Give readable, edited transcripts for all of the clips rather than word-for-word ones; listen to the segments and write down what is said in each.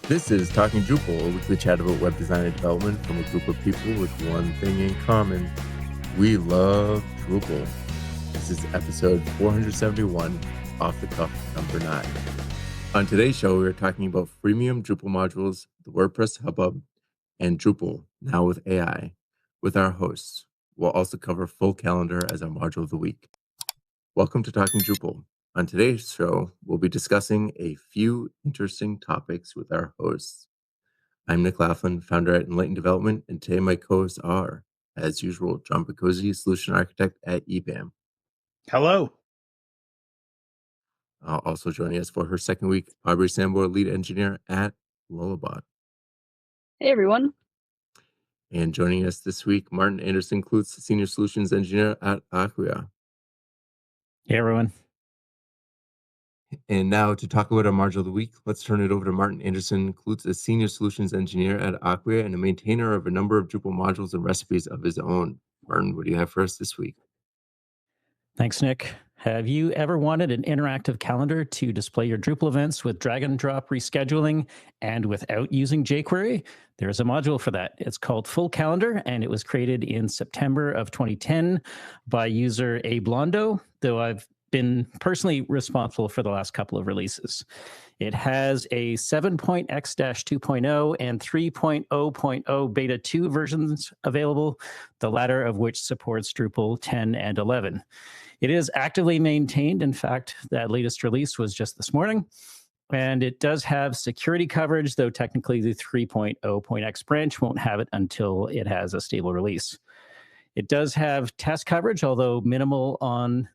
This is Talking Drupal, a weekly chat about web design and development from a group of people with one thing in common. We love Drupal. This is episode 471, off the cuff number 9. On today's show, we're talking about Freemium Drupal Modules, the WordPress hub-bub, and Drupal, now with AI, with our hosts. We'll also cover FullCalendar as our module of the week. Welcome to Talking Drupal. On today's show, we'll be discussing a few interesting topics with our hosts. I'm Nick Laughlin, founder at Enlightened Development, and today my co-hosts are, as usual, John Picozzi, Solution Architect at EPAM. Hello. Also joining us for her second week, Aubrey Sambor, Lead Engineer at Lullabot. Hey, everyone. And joining us this week, Martin Anderson-Klutz, Senior Solutions Engineer at Acquia. Hey, everyone. And now to talk about our module of the week, let's turn it over to Martin Anderson-Klutz, a Senior Solutions Engineer at Acquia and a maintainer of a number of Drupal modules and recipes of his own. Martin, what do you have for us this week? Thanks, Nick. Have you ever wanted an interactive calendar to display your Drupal events with drag and drop rescheduling and without using jQuery? There's a module for that. It's called FullCalendar, and it was created in September of 2010 by user A Blondo, though I've been personally responsible for the last couple of releases. It has a 7.x-2.0 and 3.0.0 beta 2 versions available, the latter of which supports Drupal 10 and 11. It is actively maintained. In fact, that latest release was just this morning. And it does have security coverage, though technically the 3.0.x branch won't have it until it has a stable release. It does have test coverage, although minimal on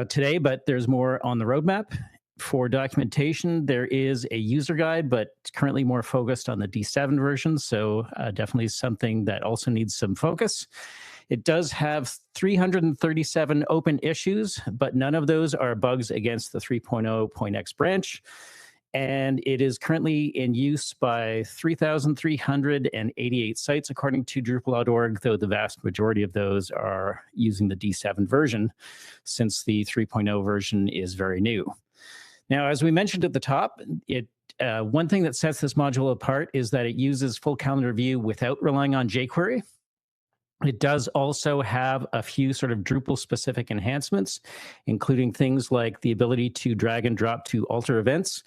today, but there's more on the roadmap. For documentation, there is a user guide, but it's currently more focused on the D7 version, so definitely something that also needs some focus. It does have 337 open issues, but none of those are bugs against the 3.0.x branch. And it is currently in use by 3,388 sites, according to Drupal.org, though the vast majority of those are using the D7 version, since the 3.0 version is very new. Now, as we mentioned at the top, one thing that sets this module apart is that it uses FullCalendar view without relying on jQuery. It does also have a few sort of Drupal-specific enhancements, including things like the ability to drag and drop to alter events.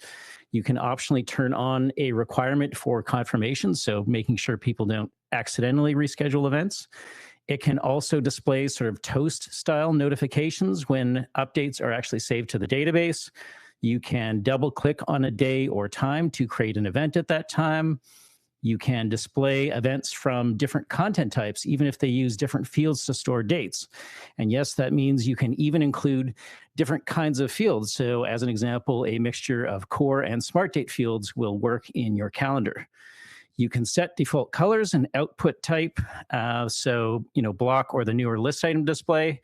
You can optionally turn on a requirement for confirmation, so making sure people don't accidentally reschedule events. It can also display sort of toast-style notifications when updates are actually saved to the database. You can double-click on a day or time to create an event at that time. You can display events from different content types, even if they use different fields to store dates. And yes, that means you can even include different kinds of fields. So as an example, a mixture of core and smart date fields will work in your calendar. You can set default colors and output type, so block or the newer list item display,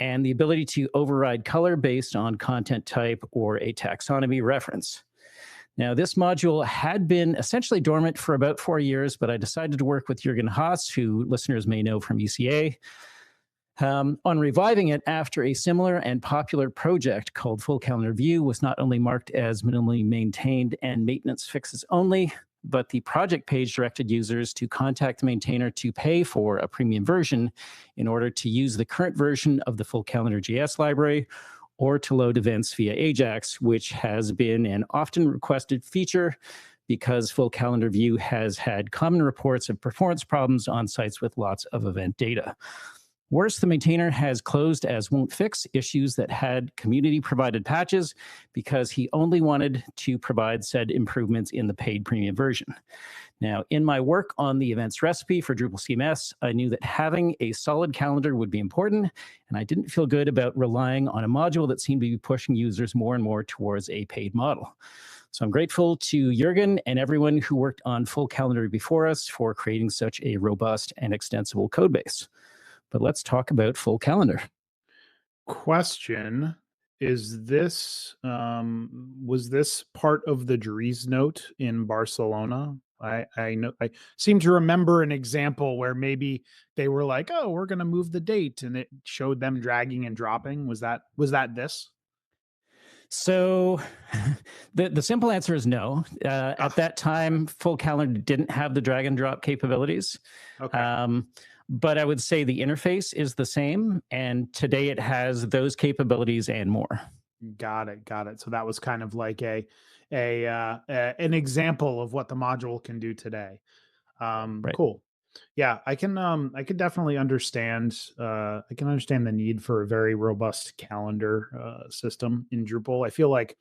and the ability to override color based on content type or a taxonomy reference. Now, this module had been essentially dormant for about 4 years, but I decided to work with Jürgen Haas, who listeners may know from ECA, on reviving it after a similar and popular project called FullCalendar View was not only marked as minimally maintained and maintenance fixes only, but the project page directed users to contact the maintainer to pay for a premium version in order to use the current version of the FullCalendar JS library, or to load events via Ajax, which has been an often requested feature because FullCalendar View has had common reports of performance problems on sites with lots of event data. Worse, the maintainer has closed as won't fix issues that had community-provided patches because he only wanted to provide said improvements in the paid premium version. Now, in my work on the events recipe for Drupal CMS, I knew that having a solid calendar would be important, and I didn't feel good about relying on a module that seemed to be pushing users more and more towards a paid model. So I'm grateful to Jürgen and everyone who worked on FullCalendar before us for creating such a robust and extensible codebase. But let's talk about FullCalendar. Question: was this part of the Dries note in Barcelona? I know I seem to remember an example where maybe they were like, "Oh, we're going to move the date," and it showed them dragging and dropping. Was that this? So the simple answer is no. At that time, FullCalendar didn't have the drag and drop capabilities. Okay. But I would say the interface is the same, and today it has those capabilities and more. Got it. Got it. So that was kind of like an example of what the module can do today. Right. Cool. Yeah, I could definitely understand I can understand the need for a very robust calendar system in Drupal. I feel like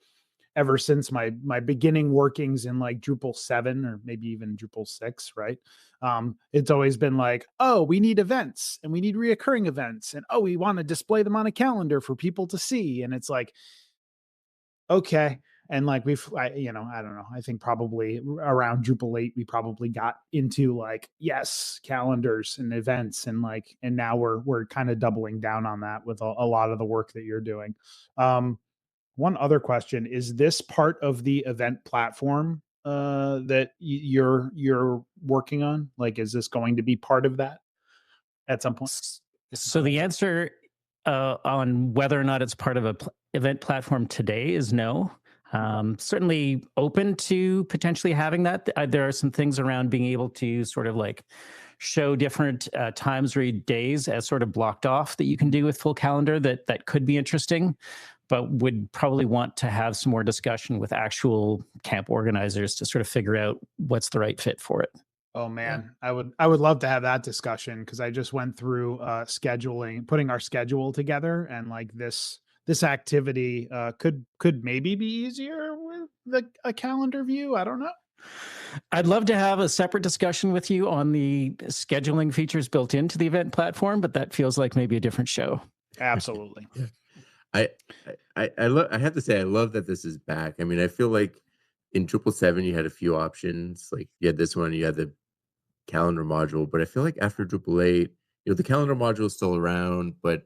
ever since my beginning workings in like Drupal 7 or maybe even Drupal 6, right? It's always been like, oh, we need events and we need reoccurring events, and oh, we want to display them on a calendar for people to see. And it's like, okay. And like I don't know. I think probably around Drupal 8, we probably got into like, yes, calendars and events, and like, and now we're kind of doubling down on that with a lot of the work that you're doing. One other question: is this part of the event platform that you're working on? Like, is this going to be part of that at some point? If So not, the answer on whether or not it's part of a event platform today is no. Certainly open to potentially having that. There are some things around being able to sort of like show different times or days as sort of blocked off that you can do with FullCalendar that could be interesting, but would probably want to have some more discussion with actual camp organizers to sort of figure out what's the right fit for it. oh Yeah. man, I would love to have that discussion, because I just went through scheduling, putting our schedule together, and like this activity could maybe be easier with a calendar view. I don't know. I'd love to have a separate discussion with you on the scheduling features built into the event platform, but that feels like maybe a different show. Absolutely. Yeah. I have to say I love that this is back. I mean, I feel like in Drupal 7 you had a few options. Like you had this one, you had the calendar module, but I feel like after Drupal 8, the calendar module is still around, but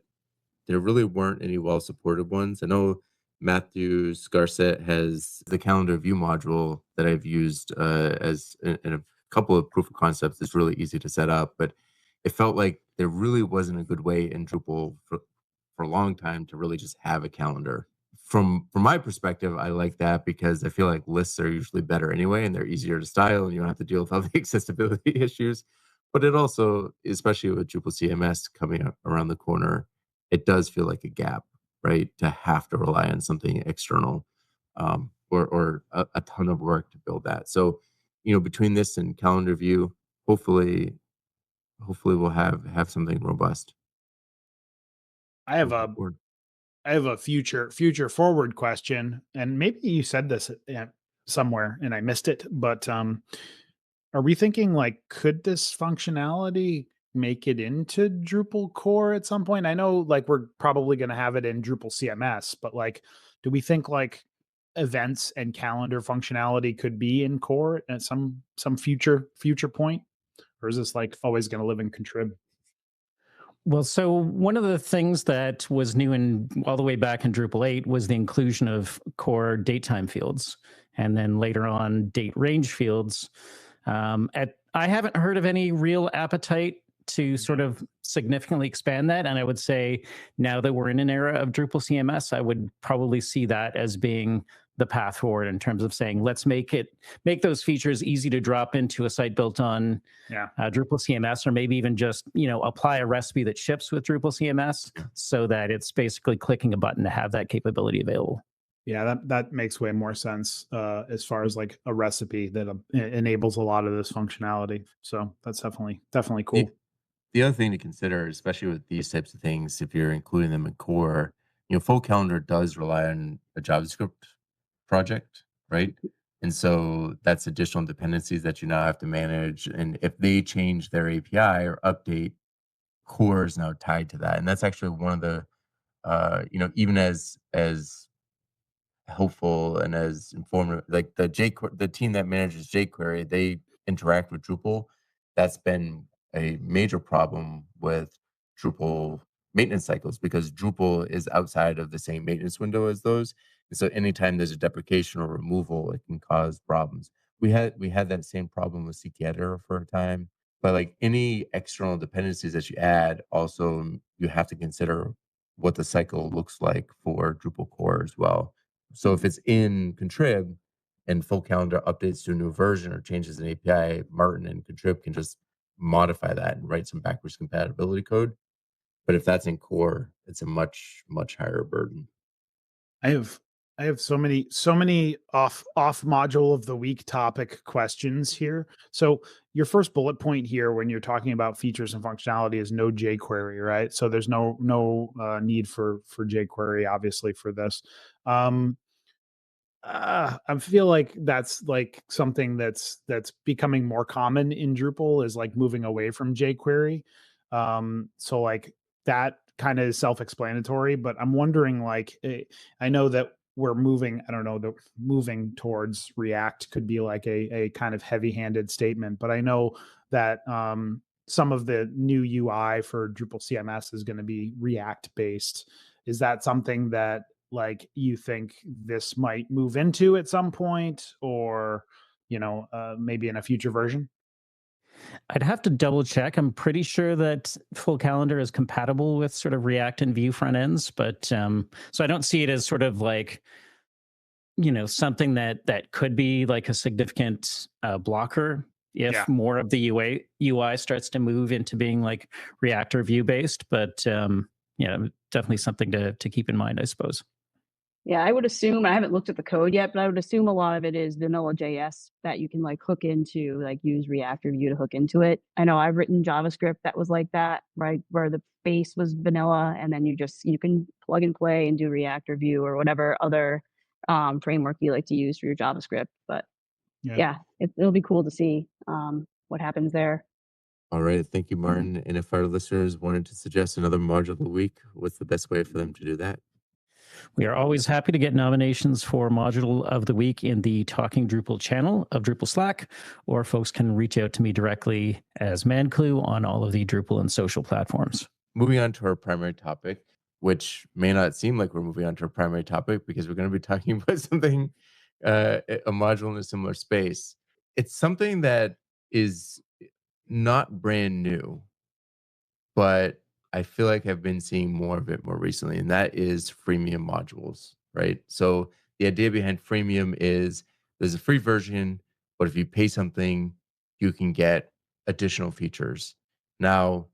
there really weren't any well supported ones. I know Matthew Scarset has the calendar view module that I've used as in a couple of proof of concepts. It's really easy to set up, but it felt like there really wasn't a good way in Drupal for a long time to really just have a calendar. From my perspective, I like that because I feel like lists are usually better anyway, and they're easier to style, and you don't have to deal with all the accessibility issues. But it also, especially with Drupal CMS coming up around the corner, it does feel like a gap, right? To have to rely on something external, or a ton of work to build that. So, between this and calendar view, hopefully, we'll have something robust I have moving a forward. I have a future forward question, and maybe you said this somewhere and I missed it, but are we thinking like, could this functionality make it into Drupal core at some point? I know like we're probably going to have it in Drupal CMS, but like, do we think like events and calendar functionality could be in core at some future point, or is this like always going to live in contrib? Well, so one of the things that was new in all the way back in Drupal 8 was the inclusion of core datetime fields, and then later on date range fields. I haven't heard of any real appetite to sort of significantly expand that. And I would say now that we're in an era of Drupal CMS, I would probably see that as being the path forward in terms of saying, let's make those features easy to drop into a site built on Yeah. Drupal CMS, or maybe even just, apply a recipe that ships with Drupal CMS so that it's basically clicking a button to have that capability available. Yeah, that makes way more sense as far as like a recipe that enables a lot of this functionality. So that's definitely cool. The other thing to consider, especially with these types of things, if you're including them in core, FullCalendar does rely on a JavaScript project, right? And so that's additional dependencies that you now have to manage. And if they change their API or update, core is now tied to that. And that's actually one of the, even as helpful and as informative, like the team that manages jQuery, they interact with Drupal. That's been a major problem with Drupal maintenance cycles because Drupal is outside of the same maintenance window as those. And so anytime there's a deprecation or removal, it can cause problems. We had that same problem with CT Editor for a time. But like any external dependencies that you add, also you have to consider what the cycle looks like for Drupal core as well. So if it's in Contrib and FullCalendar updates to a new version or changes an API, Martin and Contrib can just modify that and write some backwards compatibility code. But if that's in core, it's a much, much higher burden. I have so many off module of the week topic questions here. So your first bullet point here when you're talking about features and functionality is no jQuery, right? So there's no need for jQuery obviously for this. I feel like that's like something that's becoming more common in Drupal is like moving away from jQuery. So like that kind of is self-explanatory, but I'm wondering like I know that we're moving, I don't know, the moving towards React could be like a kind of heavy-handed statement, but I know that some of the new UI for Drupal CMS is going to be React based. Is that something that like you think this might move into at some point, or maybe in a future version? I'd have to double check. I'm pretty sure that FullCalendar is compatible with sort of React and Vue front ends, but so I don't see it as sort of like something that could be like a significant blocker if more of the UI starts to move into being like React or Vue based. But definitely something to keep in mind, I suppose. Yeah, I would assume, I haven't looked at the code yet, but I would assume a lot of it is vanilla JS that you can like hook into, like use React or Vue to hook into it. I know I've written JavaScript that was like that, right? Where the base was vanilla and then you can plug and play and do React or Vue or whatever other framework you like to use for your JavaScript. But yeah, it'll be cool to see what happens there. All right. Thank you, Martin. And if our listeners wanted to suggest another module of the week, what's the best way for them to do that? We are always happy to get nominations for Module of the Week in the Talking Drupal channel of Drupal Slack, or folks can reach out to me directly as ManClue on all of the Drupal and social platforms. Moving on to our primary topic, which may not seem like we're moving on to our primary topic because we're going to be talking about something, a module in a similar space. It's something that is not brand new, but I feel like I've been seeing more of it more recently, and that is freemium modules, right? So the idea behind freemium is there's a free version, but if you pay something, you can get additional features. Now,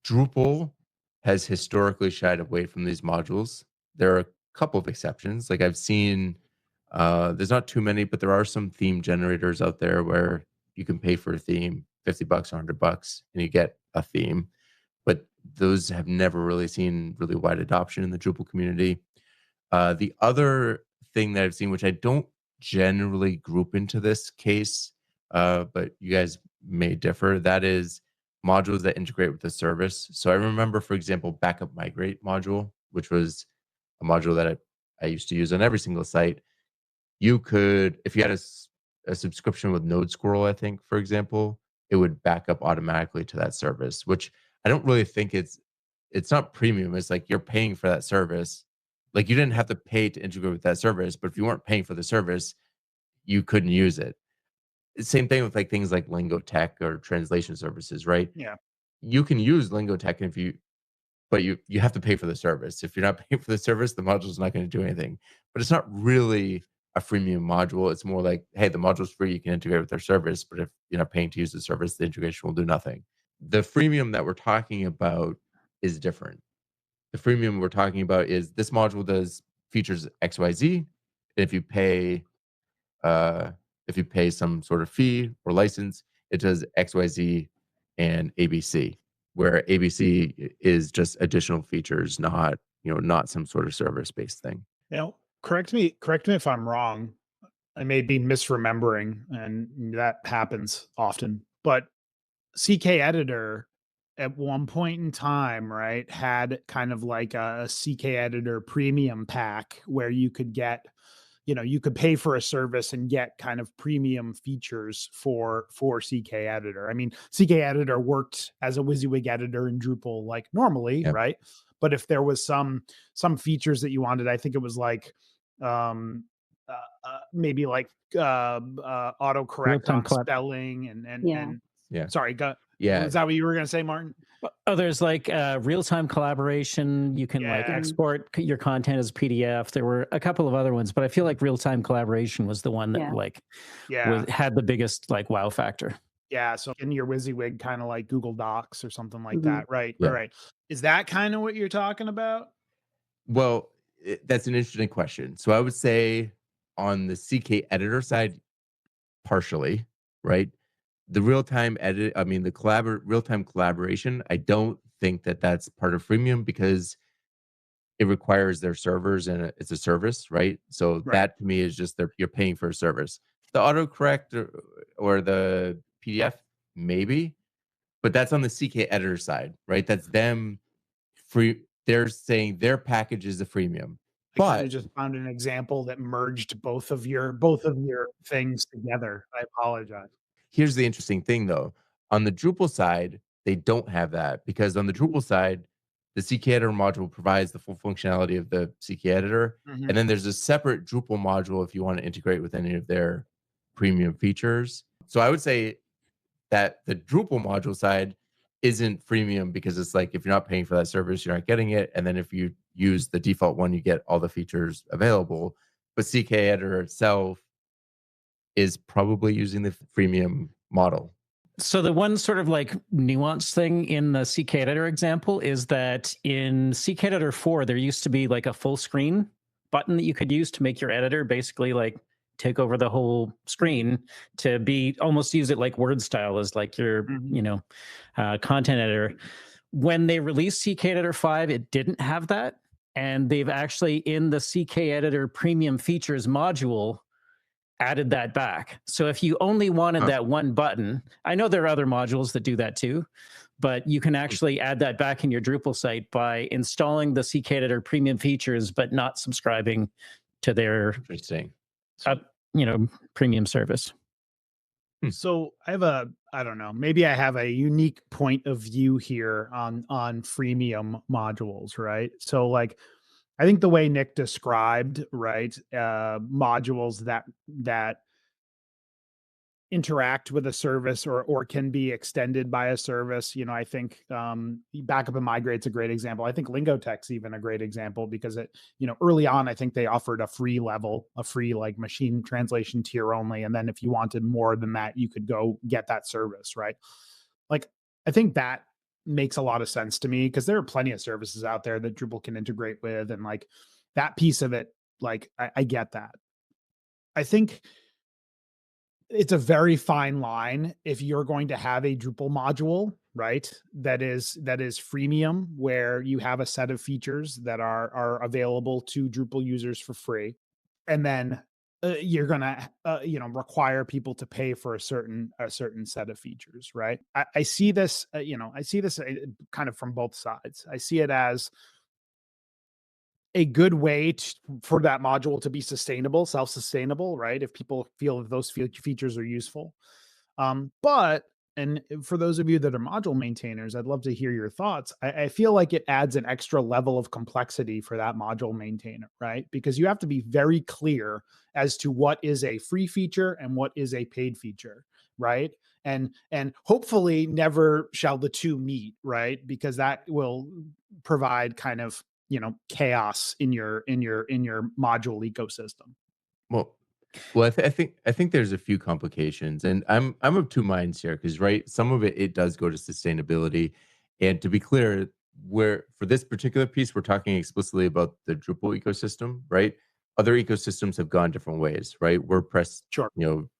Drupal has historically shied away from these modules. There are a couple of exceptions. Like I've seen, there's not too many, but there are some theme generators out there where you can pay for a theme, $50, $100, and you get a theme. But those have never really seen really wide adoption in the Drupal community. The other thing that I've seen, which I don't generally group into this case, but you guys may differ, that is modules that integrate with the service. So I remember, for example, Backup Migrate module, which was a module that I used to use on every single site. You could, if you had a subscription with Node Squirrel, I think, for example, it would back up automatically to that service, which I don't really think it's not premium. It's like you're paying for that service. Like you didn't have to pay to integrate with that service, but if you weren't paying for the service, you couldn't use it. Same thing with like things like Lingo Tech or translation services, right? Yeah. You can use Lingo Tech but you have to pay for the service. If you're not paying for the service, the module is not going to do anything. But it's not really a freemium module. It's more like, hey, the module's free. You can integrate with their service, but if you're not paying to use the service, the integration will do nothing. The freemium that we're talking about is different. The freemium we're talking about is this module does features XYZ. And if you pay some sort of fee or license, it does XYZ and ABC, where ABC is just additional features, not some sort of service-based thing. Correct me if I'm wrong. I may be misremembering, and that happens often. But CK Editor at one point in time, right, had kind of like a CK Editor premium pack where you could get, you could pay for a service and get kind of premium features for CK Editor. I mean, CK Editor worked as a WYSIWYG editor in Drupal like normally, right? But if there was some features that you wanted, I think it was like maybe like autocorrect on spelling and sorry, was that what you were going to say, Martin? Oh, there's like real-time collaboration. You can like Yeah. export your content as PDF. There were a couple of other ones, but I feel like real-time collaboration was the one that Yeah. like Yeah. had the biggest like wow factor. Yeah. So in your WYSIWYG, kind of like Google Docs or something like Mhm. that. Right. Yeah. Right. Is that kind of what you're talking about? Well, that's an interesting question. So I would say on the CK editor side, partially, right? The real-time edit, I mean, the real-time collaboration, I don't think that that's part of freemium because it requires their servers and it's a service, right? So Right. that to me is just you're paying for a service. The autocorrect or the PDF, maybe, but that's on the CK editor side, right? That's them free. They're saying their package is a freemium. I kind But of just found an example that merged both of your things together. I apologize. here's the interesting thing though. On the Drupal side, they don't have that because on the Drupal side, the CK editor module provides the full functionality of the CK editor. Mhm. And then there's a separate Drupal module if you want to integrate with any of their premium features. So I would say that the Drupal module side isn't freemium because it's like if you're not paying for that service, you're not getting it. And then if you use the default one, you get all the features available. But CK editor itself is probably using the freemium model. So the one sort of like nuance thing in the CK editor example is that in CK editor 4, there used to be like a full screen button that you could use to make your editor basically like take over the whole screen to be almost use it like Word style as like your, Mhm. content editor. When they released CK editor 5, it didn't have that. And they've actually in the CK editor premium features module added that back. So if you only wanted that one button, I know there are other modules that do that too, but you can actually add that back in your Drupal site by installing the CK editor premium features, but not subscribing to their Interesting. premium service. So I don't know, maybe I have a unique point of view here on freemium modules, right? So like I think the way Nick described, right, modules that interact with a service or can be extended by a service. I think backup and migrate's a great example. I think Lingotech's even a great example because early on I think they offered a free like machine translation tier only, and then if you wanted more than that you could go get that service, right? Like I think that makes a lot of sense to me because there are plenty of services out there that Drupal can integrate with, and like that piece of it, like I get that. I think it's a very fine line if you're going to have a Drupal module, right? That is freemium, where you have a set of features that are available to Drupal users for free, and then you're gonna require people to pay for a certain set of features, right? I see this, kind of from both sides. I see it as a good way for that module to be sustainable, self-sustainable, right? If people feel that those features are useful. But and for those of you that are module maintainers, I'd love to hear your thoughts. I feel like it adds an extra level of complexity for that module maintainer, right? Because you have to be very clear as to what is a free feature and what is a paid feature, right? And hopefully never shall the two meet, right? Because that will provide kind of chaos in your module ecosystem. Well, I think there's a few complications, and I'm of two minds here because right, some of it does go to sustainability, and to be clear, where for this particular piece, we're talking explicitly about the Drupal ecosystem, right? Other ecosystems have gone different ways, right? WordPress, Sure.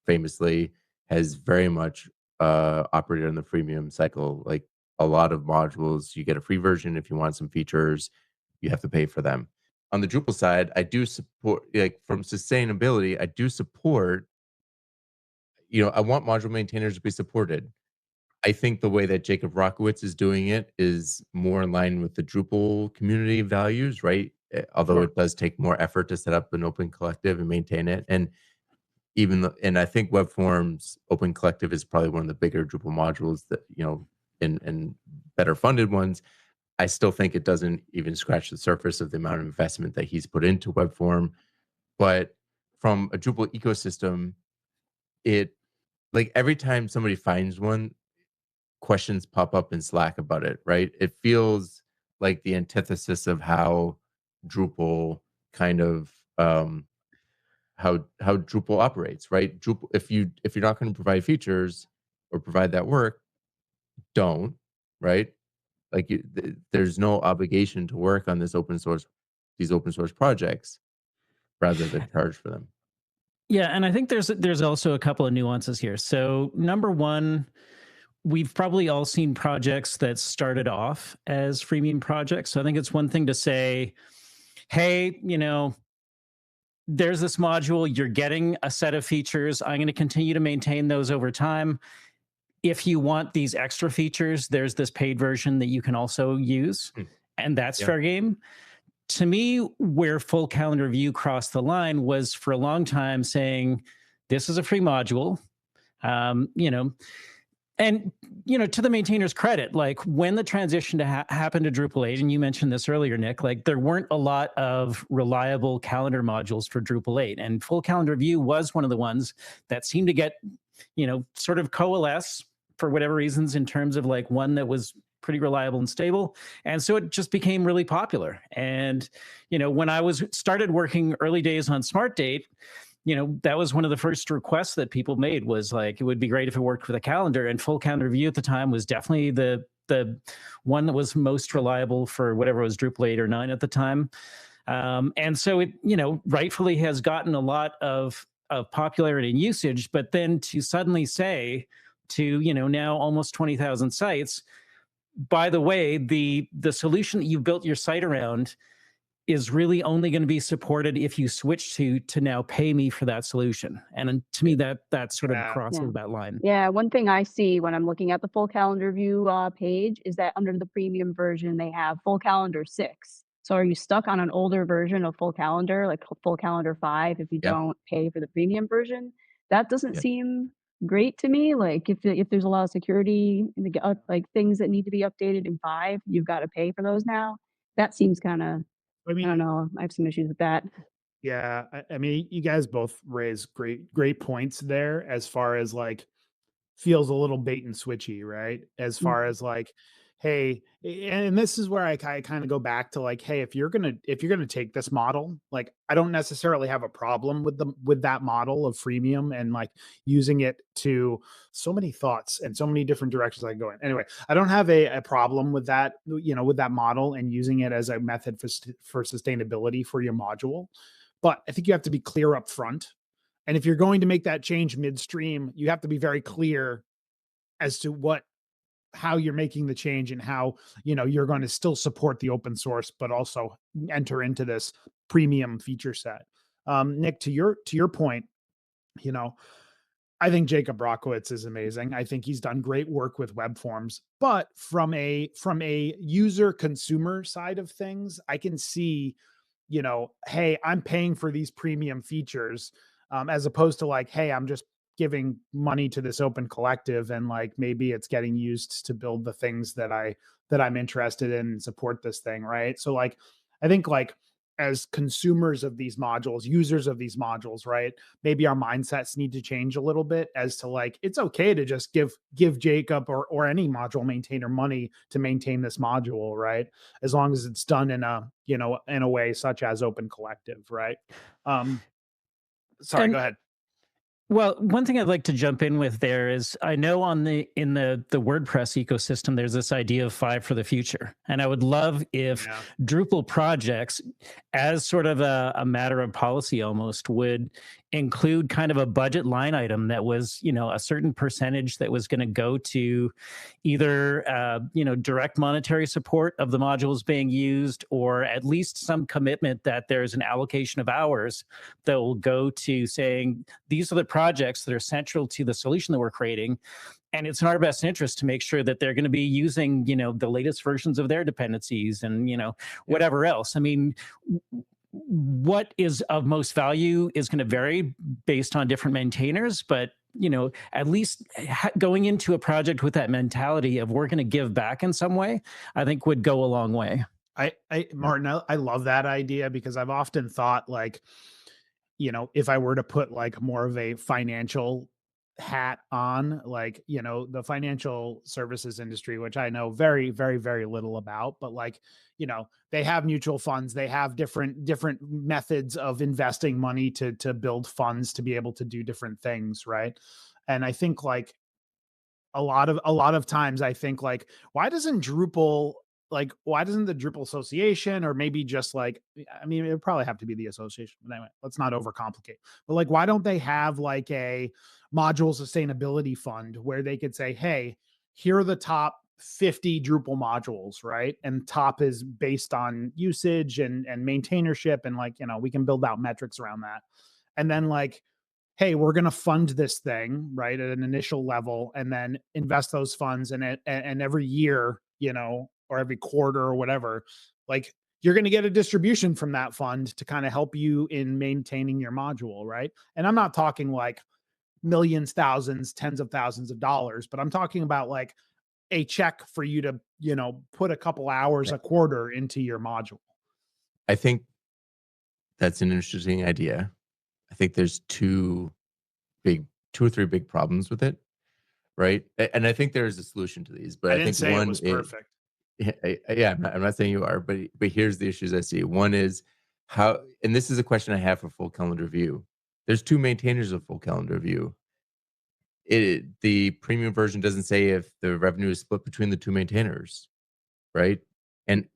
Famously has very much operated on the freemium cycle. Like a lot of modules, you get a free version. If you want some features, you have to pay for them. On the Drupal side, I do support, like from sustainability, I do support, I want module maintainers to be supported. I think the way that Jacob Rockowitz is doing it is more in line with the Drupal community values, right? Although Sure. it does take more effort to set up an open collective and maintain it. And and I think Web Forms Open Collective is probably one of the bigger Drupal modules that, and better funded ones. I still think it doesn't even scratch the surface of the amount of investment that he's put into Webform. But from a Drupal ecosystem, it like every time somebody finds one, questions pop up in Slack about it, right? It feels like the antithesis of how Drupal kind of how Drupal operates, right? Drupal, if you're not going to provide features or provide that work, don't, right? Like there's no obligation to work on these open source projects rather than charge for them. Yeah, and I think there's also a couple of nuances here. So number one, we've probably all seen projects that started off as freemium projects. So I think it's one thing to say, hey, there's this module, you're getting a set of features. I'm going to continue to maintain those over time. If you want these extra features, there's this paid version that you can also use, and that's fair game. To me, where FullCalendar View crossed the line was for a long time saying, this is a free module, and, to the maintainer's credit, like when the transition to happened to Drupal 8, and you mentioned this earlier, Nick, like there weren't a lot of reliable calendar modules for Drupal 8. And FullCalendar View was one of the ones that seemed to get, sort of coalesce for whatever reasons in terms of like one that was pretty reliable and stable. And so it just became really popular. And, when I started working early days on Smart Date, that was one of the first requests that people made was like, it would be great if it worked with a calendar. And FullCalendar View at the time was definitely the one that was most reliable for whatever was Drupal 8 or 9 at the time. And so it, rightfully has gotten a lot of popularity and usage, but then to suddenly say to, now almost 20,000 sites, by the way, the solution that you built your site around is really only going to be supported if you switch to now pay me for that solution. And to me, that sort of crosses that line. Yeah, one thing I see when I'm looking at the FullCalendar View page is that under the premium version, they have FullCalendar 6. So are you stuck on an older version of FullCalendar, like FullCalendar 5, if you don't pay for the premium version? That doesn't seem great to me. Like if there's a lot of security, like things that need to be updated in 5, you've got to pay for those now. That seems kind of, I don't know. I have some issues with that. Yeah, I mean, you guys both raise great points there as far as like feels a little bait and switchy, right? As far as like, hey, and this is where I kind of go back to like, hey, if you're gonna take this model, like I don't necessarily have a problem with that model of freemium and like using it to so many thoughts and so many different directions I can go in. Anyway, I don't have a problem with that, with that model and using it as a method for sustainability for your module. But I think you have to be clear up front. And if you're going to make that change midstream, you have to be very clear as to how you're making the change and how, you're going to still support the open source, but also enter into this premium feature set. Nick, to your point, I think Jacob Brockowitz is amazing. I think he's done great work with web forms, but from a user consumer side of things, I can see, hey, I'm paying for these premium features, as opposed to like, hey, I'm just giving money to this open collective and like maybe it's getting used to build the things that I'm interested in and support this thing, right? So like I think like as consumers of these modules, users of these modules, right, maybe our mindsets need to change a little bit as to like it's okay to just give Jacob or any module maintainer money to maintain this module, right, as long as it's done in a way such as open collective, right? Sorry, go ahead. Well, one thing I'd like to jump in with there is I know in the WordPress ecosystem, there's this idea of 5 for the future. And I would love if Drupal projects, as sort of a matter of policy almost, would include kind of a budget line item that was, a certain percentage that was going to go to either, direct monetary support of the modules being used, or at least some commitment that there's an allocation of hours that will go to saying, these are the projects that are central to the solution that we're creating. And it's in our best interest to make sure that they're going to be using, the latest versions of their dependencies and, whatever else. I mean, what is of most value is going to vary based on different maintainers, but at least going into a project with that mentality of we're going to give back in some way, I think would go a long way. Martin, I love that idea because I've often thought like, if I were to put like more of a financial hat on, like, the financial services industry, which I know very, very, very little about, but like, they have mutual funds, they have different methods of investing money to build funds to be able to do different things, right? And I think like a lot of times I think like, why doesn't the Drupal Association, or maybe just like, I mean, it would probably have to be the association, but anyway, let's not overcomplicate. But like, why don't they have like a module sustainability fund where they could say, hey, here are the top 50 Drupal modules, right? And top is based on usage and maintainership, and like, we can build out metrics around that. And then like, hey, we're going to fund this thing, right, at an initial level, and then invest those funds in it. And every year, or every quarter or whatever, like, you're going to get a distribution from that fund to kind of help you in maintaining your module, right? And I'm not talking like millions, thousands, tens of thousands of dollars, but I'm talking about like a check for you to, put a couple hours a quarter into your module. I think that's an interesting idea. I think there's two or three big problems with it, right? And I think there is a solution to these, but I didn't think say one it was perfect. Yeah, I'm not saying you are, but here's the issues I see. One is how, and this is a question I have for FullCalendar View. There's two maintainers of FullCalendar View. The premium version doesn't say if the revenue is split between the two maintainers, right? And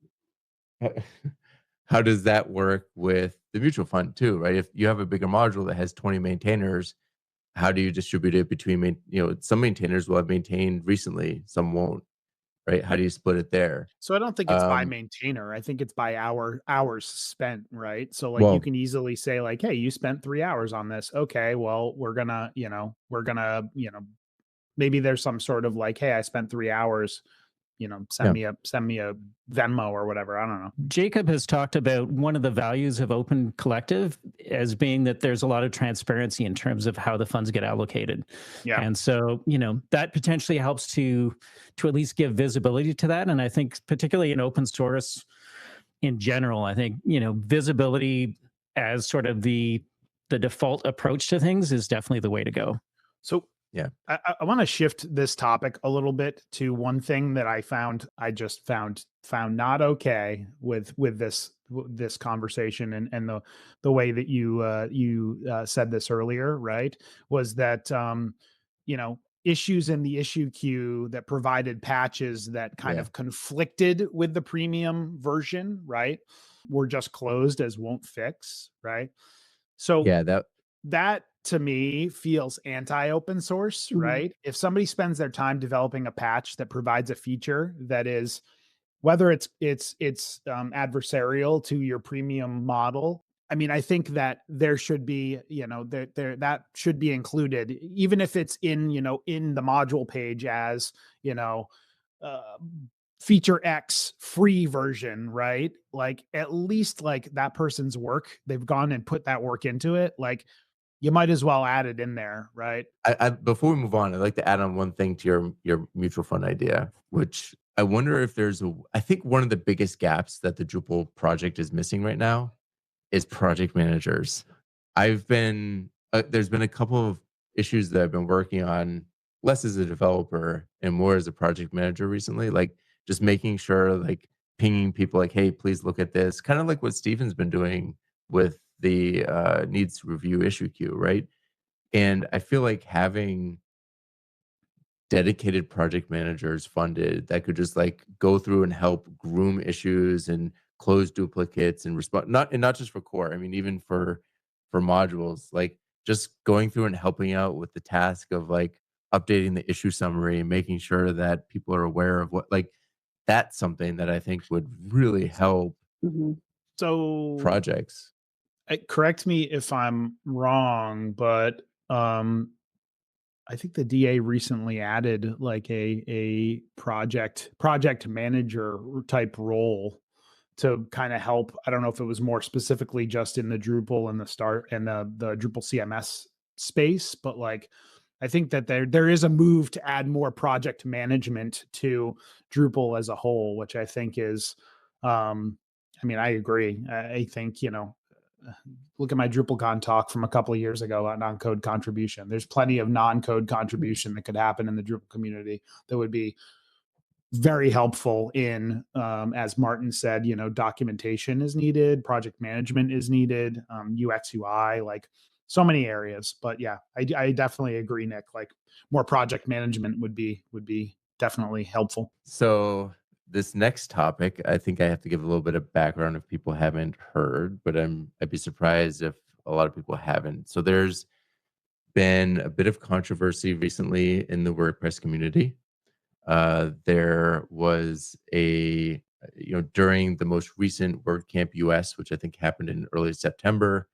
how does that work with the mutual fund too, right? If you have a bigger module that has 20 maintainers, how do you distribute it between, some maintainers will have maintained recently, some won't, right? How do you split it there? So I don't think it's by maintainer. I think it's by hours spent, right? So like, you can easily say like, hey, you spent 3 hours on this. Okay, well, we're gonna, maybe there's some sort of like, hey, I spent 3 hours, send me a Venmo or whatever. I don't know. Jacob has talked about one of the values of Open Collective as being that there's a lot of transparency in terms of how the funds get allocated. Yeah. And so, that potentially helps to at least give visibility to that. And I think particularly in open source in general, I think, visibility as sort of the default approach to things is definitely the way to go. So yeah, I want to shift this topic a little bit to one thing that I just found not okay with this conversation, and the way that you said this earlier, right? Was that issues in the issue queue that provided patches that kind of conflicted with the premium version, right, were just closed as won't fix, right? So that to me feels anti-open source, right? If somebody spends their time developing a patch that provides a feature that is, whether it's adversarial to your premium model, I mean, I think that there should be, that should be included, even if it's in, in the module page as, feature X free version, right? Like, at least like that person's work, they've gone and put that work into it. Like, you might as well add it in there, right? I before we move on, I'd like to add on one thing to your mutual fund idea, which I wonder if I think one of the biggest gaps that the Drupal project is missing right now is project managers. There's been a couple of issues that I've been working on, less as a developer and more as a project manager recently, like just making sure, like pinging people like, hey, please look at this, kind of like what Stephen's been doing with the needs review issue queue, right? And I feel like having dedicated project managers funded that could just like go through and help groom issues and close duplicates and respond, not just for core, I mean, even for modules, like just going through and helping out with the task of like updating the issue summary and making sure that people are aware of what, like, that's something that I think would really help so projects. Correct me if I'm wrong, but I think the DA recently added like a project manager type role to kind of help. I don't know if it was more specifically just in the Drupal and the Drupal CMS space, but like, I think that there is a move to add more project management to Drupal as a whole, which I think is, I mean, I agree. I think, look at my DrupalCon talk from a couple of years ago on non-code contribution. There's plenty of non-code contribution that could happen in the Drupal community that would be very helpful in, as Martin said, documentation is needed, project management is needed, UX, UI, like so many areas. But yeah, I definitely agree, Nick. Like more project management would be definitely helpful. So this next topic, I think I have to give a little bit of background if people haven't heard, but I'd be surprised if a lot of people haven't. So there's been a bit of controversy recently in the WordPress community. There was during the most recent WordCamp US, which I think happened in early September,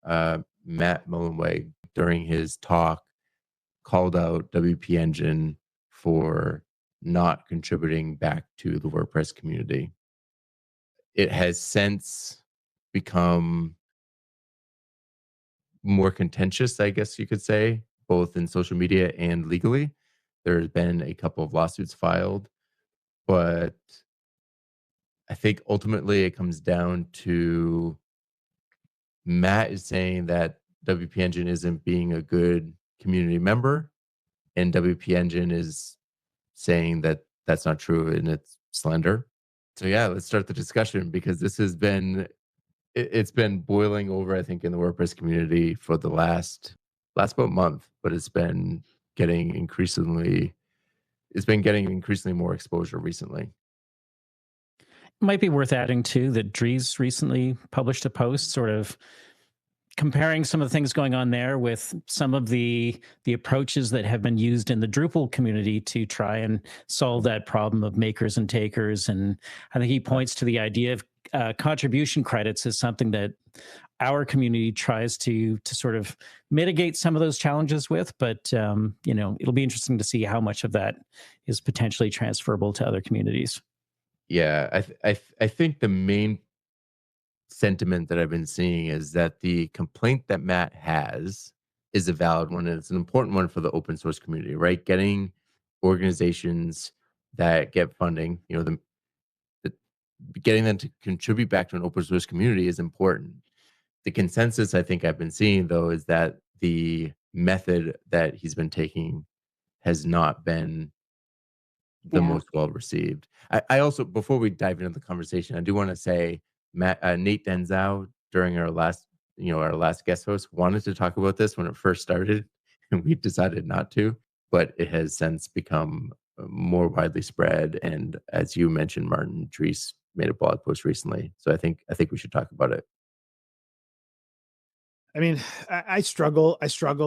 Matt Mullenweg, during his talk, called out WP Engine for not contributing back to the WordPress community. It has since become more contentious, I guess you could say, both in social media and legally. There's been a couple of lawsuits filed, but I think ultimately it comes down to Matt is saying that WP Engine isn't being a good community member, and WP Engine is saying that that's not true and it's slander. So yeah, let's start the discussion because this has been it's been boiling over, I think, in the WordPress community for the last about month, but it's been getting increasingly more exposure recently. Might be worth adding too that Dries recently published a post sort of comparing some of the things going on there with some of the approaches that have been used in the Drupal community to try and solve that problem of makers and takers. And I think he points to the idea of contribution credits as something that our community tries to sort of mitigate some of those challenges with. But it'll be interesting to see how much of that is potentially transferable to other communities. Yeah, I think the main sentiment that I've been seeing is that the complaint that Matt has is a valid one, and it's an important one for the open source community, right? Getting organizations that get funding, getting them to contribute back to an open source community is important. The consensus I think I've been seeing, though, is that the method that he's been taking has not been the most well received. I also, before we dive into the conversation, I do want to say Nate Denzow, during our last guest host, wanted to talk about this when it first started, and we decided not to. But it has since become more widely spread, and as you mentioned, Martin, Dries made a blog post recently, so I think we should talk about it. I mean, I struggle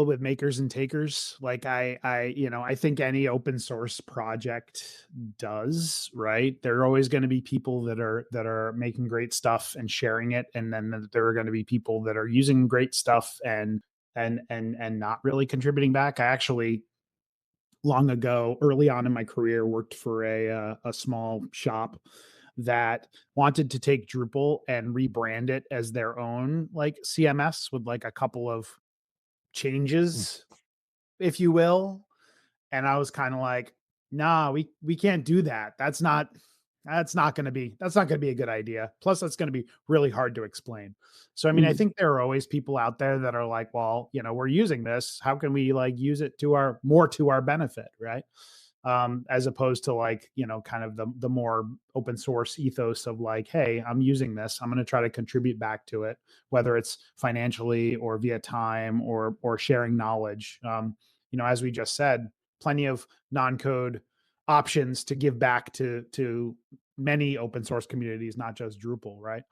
with makers and takers. Like I think any open source project does, right? There are always going to be people that are making great stuff and sharing it, and then there are going to be people that are using great stuff and not really contributing back. I actually, long ago, early on in my career, worked for a small shop that wanted to take Drupal and rebrand it as their own like CMS with like a couple of changes, if you will. And I was kind of like, nah, we can't do that. That's not going to be a good idea. Plus that's going to be really hard to explain. So, I mean, I think there are always people out there that are like, well, we're using this. How can we like use it to our benefit? Right. As opposed to like, kind of the more open source ethos of like, hey, I'm using this, I'm going to try to contribute back to it, whether it's financially or via time or sharing knowledge. As we just said, plenty of non-code options to give back to many open source communities, not just Drupal, right?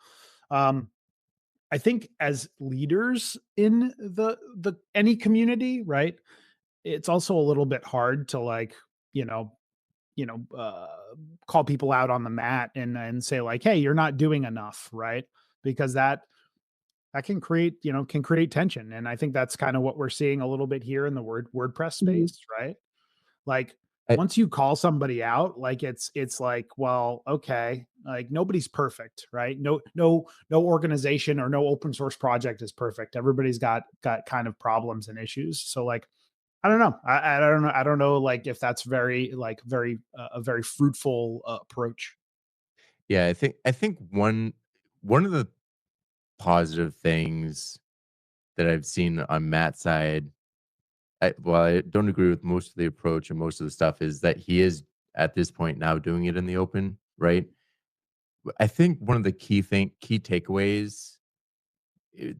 I think as leaders in the any community, right, it's also a little bit hard to like, call people out on the mat and say like, hey, you're not doing enough, right? Because that can create tension. And I think that's kind of what we're seeing a little bit here in the WordPress space, right? Like once you call somebody out, like it's like, well, okay, like nobody's perfect, right? No organization or no open source project is perfect. Everybody's got kind of problems and issues. So like, I don't know. I don't know. I don't know. Like if that's very a very fruitful approach. Yeah, I think one of the positive things that I've seen on Matt's side, while I don't agree with most of the approach and most of the stuff, is that he is at this point now doing it in the open, right? I think one of the key takeaways,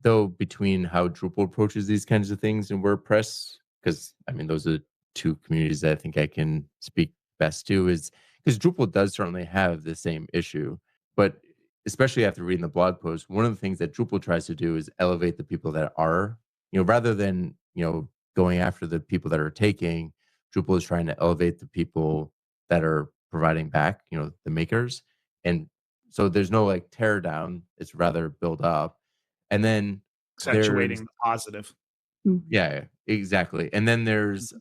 though, between how Drupal approaches these kinds of things in WordPress, because I mean those are two communities that I think I can speak best to, is because Drupal does certainly have the same issue, but especially after reading the blog post, one of the things that Drupal tries to do is elevate the people that are, rather than going after the people that are taking. Drupal is trying to elevate the people that are providing back, the makers, and so there's no like tear down; it's rather build up. And then Accentuating there's the positive. yeah, exactly. And then there's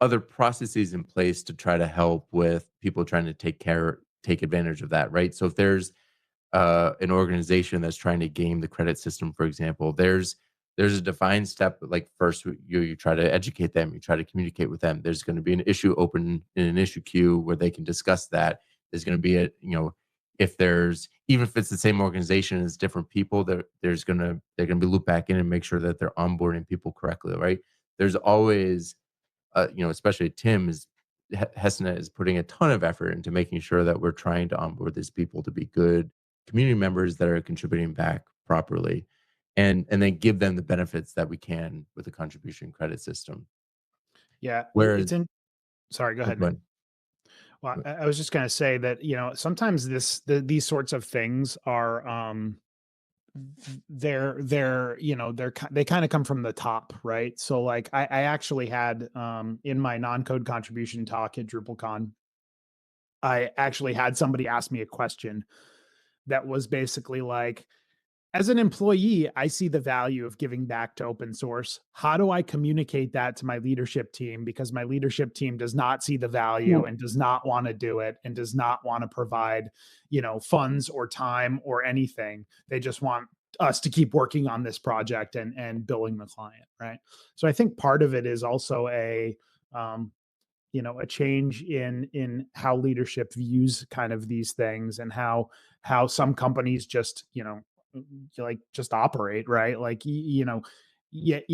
other processes in place to try to help with people trying to take advantage of that, right? So if there's an organization that's trying to game the credit system, for example, there's a defined step. Like first, you try to educate them, you try to communicate with them. There's going to be an issue open in an issue queue where they can discuss that. There's going to be if there's, even if it's the same organization as different people, they're going to be looped back in and make sure that they're onboarding people correctly, right? There's always especially Tim is Hessenet is putting a ton of effort into making sure that we're trying to onboard these people to be good community members that are contributing back properly, and then give them the benefits that we can with the contribution credit system. Yeah, Whereas, it's in. Sorry, go ahead. But Well, I was just going to say that sometimes these sorts of things are they kind of come from the top, right? So like I actually had in my non-code contribution talk at DrupalCon, I actually had somebody ask me a question that was basically like, as an employee, I see the value of giving back to open source. How do I communicate that to my leadership team? Because my leadership team does not see the value and does not want to do it and does not want to provide, funds or time or anything. They just want us to keep working on this project and billing the client, right? So I think part of it is also a change in how leadership views kind of these things, and how some companies just just operate, right? Like you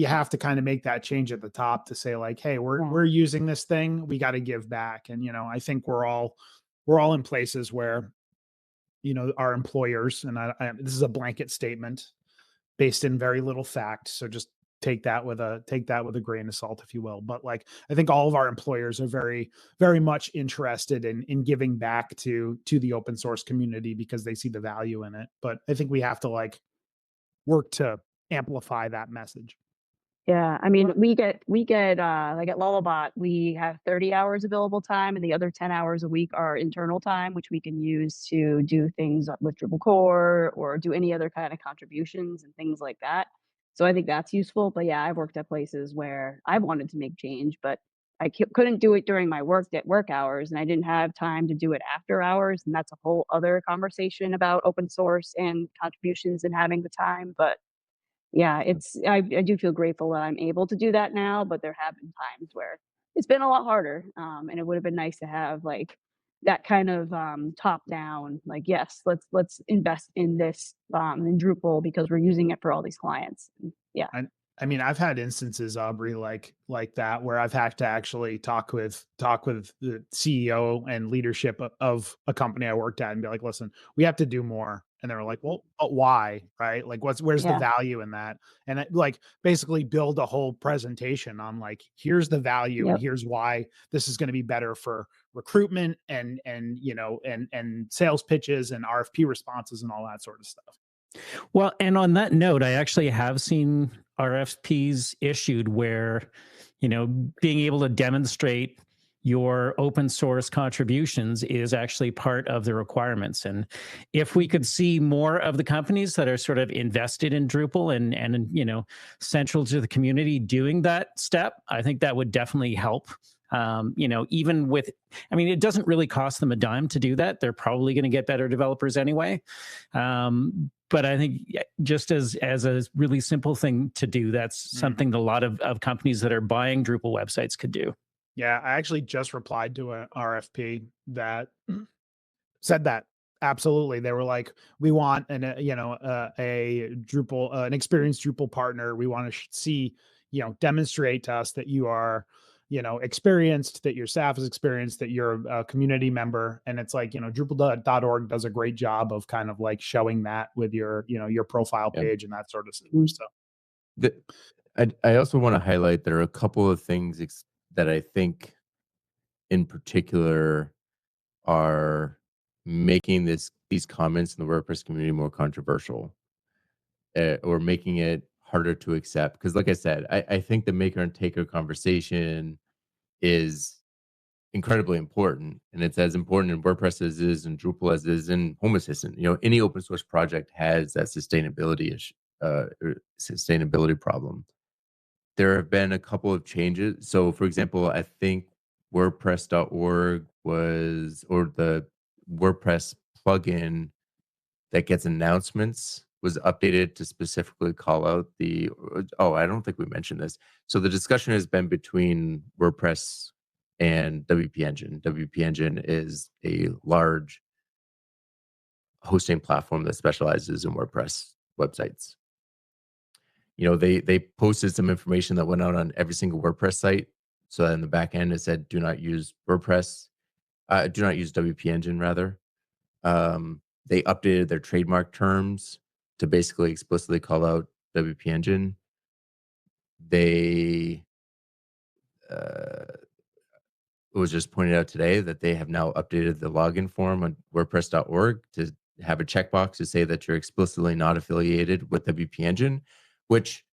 have to kind of make that change at the top to say like, hey, we're using this thing, we got to give back. And I think we're all in places where our employers, and this is a blanket statement based in very little fact, so just take that with a grain of salt, if you will. But like, I think all of our employers are very, very much interested in giving back to the open source community because they see the value in it. But I think we have to like work to amplify that message. Yeah, I mean, we get like at Lullabot, we have 30 hours available time, and the other 10 hours a week are internal time, which we can use to do things with Drupal core or do any other kind of contributions and things like that. So I think that's useful. But yeah, I've worked at places where I wanted to make change, but I couldn't do it during my work hours, and I didn't have time to do it after hours. And that's a whole other conversation about open source and contributions and having the time. But yeah, I do feel grateful that I'm able to do that now, but there have been times where it's been a lot harder. And it would have been nice to have like that kind of top down, like, yes, let's invest in this in Drupal because we're using it for all these clients. And yeah. I mean, I've had instances, Aubrey, like that, where I've had to actually talk with the CEO and leadership of a company I worked at and be like, listen, we have to do more. And they were like, well, but why? Right? Like, where's the value in that? And like basically build a whole presentation on like, here's the value and here's why this is going to be better for recruitment and sales pitches and RFP responses and all that sort of stuff. Well, and on that note, I actually have seen RFPs issued where, being able to demonstrate your open source contributions is actually part of the requirements. And if we could see more of the companies that are sort of invested in Drupal and central to the community doing that step, I think that would definitely help. Even with, it doesn't really cost them a dime to do that. They're probably going to get better developers anyway. But I think just as a really simple thing to do, that's something that a lot of companies that are buying Drupal websites could do. Yeah, I actually just replied to an RFP that said that Absolutely. They were like, we want a Drupal, an experienced Drupal partner. We want to see, demonstrate to us that you are, experienced, that your staff is experienced, that you're a community member. And it's like, Drupal.org does a great job of kind of like showing that with your, your profile page and that sort of stuff. I also want to highlight there are a couple of things that I think in particular are making these comments in the WordPress community more controversial, or making it harder to accept. Because like I said, I think the maker and taker conversation is incredibly important, and it's as important in WordPress as it is in Drupal as it is in Home Assistant. Any open source project has that sustainability issue, sustainability problem. There have been a couple of changes. So, for example, I think WordPress.org or the WordPress plugin that gets announcements was updated to specifically call out I don't think we mentioned this. So the discussion has been between WordPress and WP Engine. WP Engine is a large hosting platform that specializes in WordPress websites. They posted some information that went out on every single WordPress site. So in the back end, it said, do not use WordPress, do not use WP Engine, rather. They updated their trademark terms to basically explicitly call out WP Engine. It was just pointed out today that they have now updated the login form on WordPress.org to have a checkbox to say that you're explicitly not affiliated with WP Engine, which,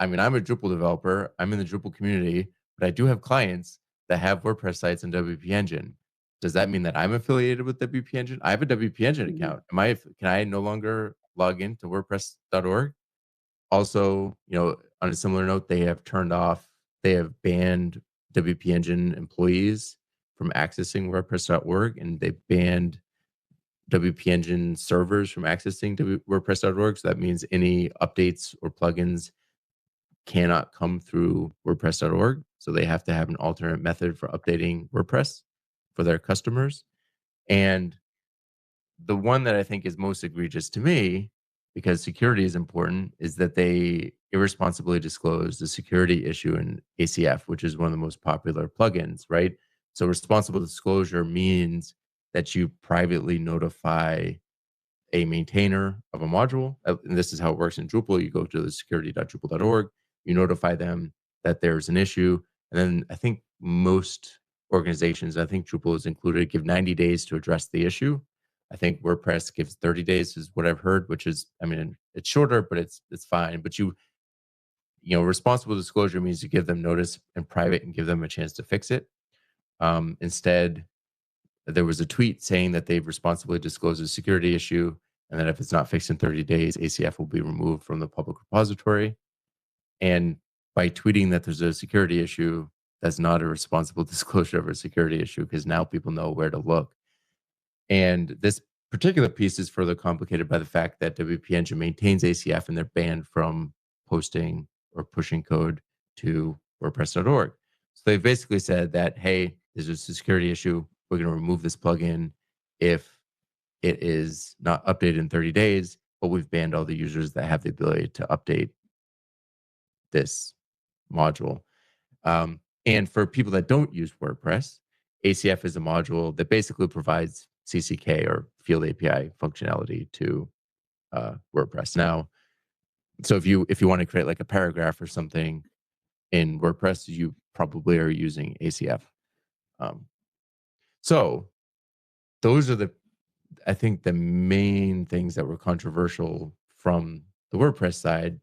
I mean, I'm a Drupal developer. I'm in the Drupal community, but I do have clients that have WordPress sites in WP Engine. Does that mean that I'm affiliated with WP Engine? I have a WP Engine account. Can I no longer log into WordPress.org? Also, on a similar note, they have banned WP Engine employees from accessing WordPress.org, and they banned WP Engine servers from accessing WordPress.org. So that means any updates or plugins cannot come through WordPress.org. So they have to have an alternate method for updating WordPress for their customers. And the one that I think is most egregious to me, because security is important, is that they irresponsibly disclosed the security issue in ACF, which is one of the most popular plugins, right? So responsible disclosure means that you privately notify a maintainer of a module. And this is how it works in Drupal. You go to the security.drupal.org, you notify them that there's an issue. And then I think most organizations, I think Drupal is included, give 90 days to address the issue. I think WordPress gives 30 days is what I've heard, which is, I mean, it's shorter, but it's fine. But responsible disclosure means you give them notice in private and give them a chance to fix it. Instead, there was a tweet saying that they've responsibly disclosed a security issue, and that if it's not fixed in 30 days, ACF will be removed from the public repository. And by tweeting that there's a security issue, that's not a responsible disclosure of a security issue, because now people know where to look. And this particular piece is further complicated by the fact that WP Engine maintains ACF and they're banned from posting or pushing code to WordPress.org. So they basically said that, hey, there's a security issue. We're going to remove this plugin if it is not updated in 30 days, but we've banned all the users that have the ability to update this module. And for people that don't use WordPress, ACF is a module that basically provides CCK or Field API functionality to WordPress. Now, so if you want to create like a paragraph or something in WordPress, you probably are using ACF. So those are I think the main things that were controversial from the WordPress side.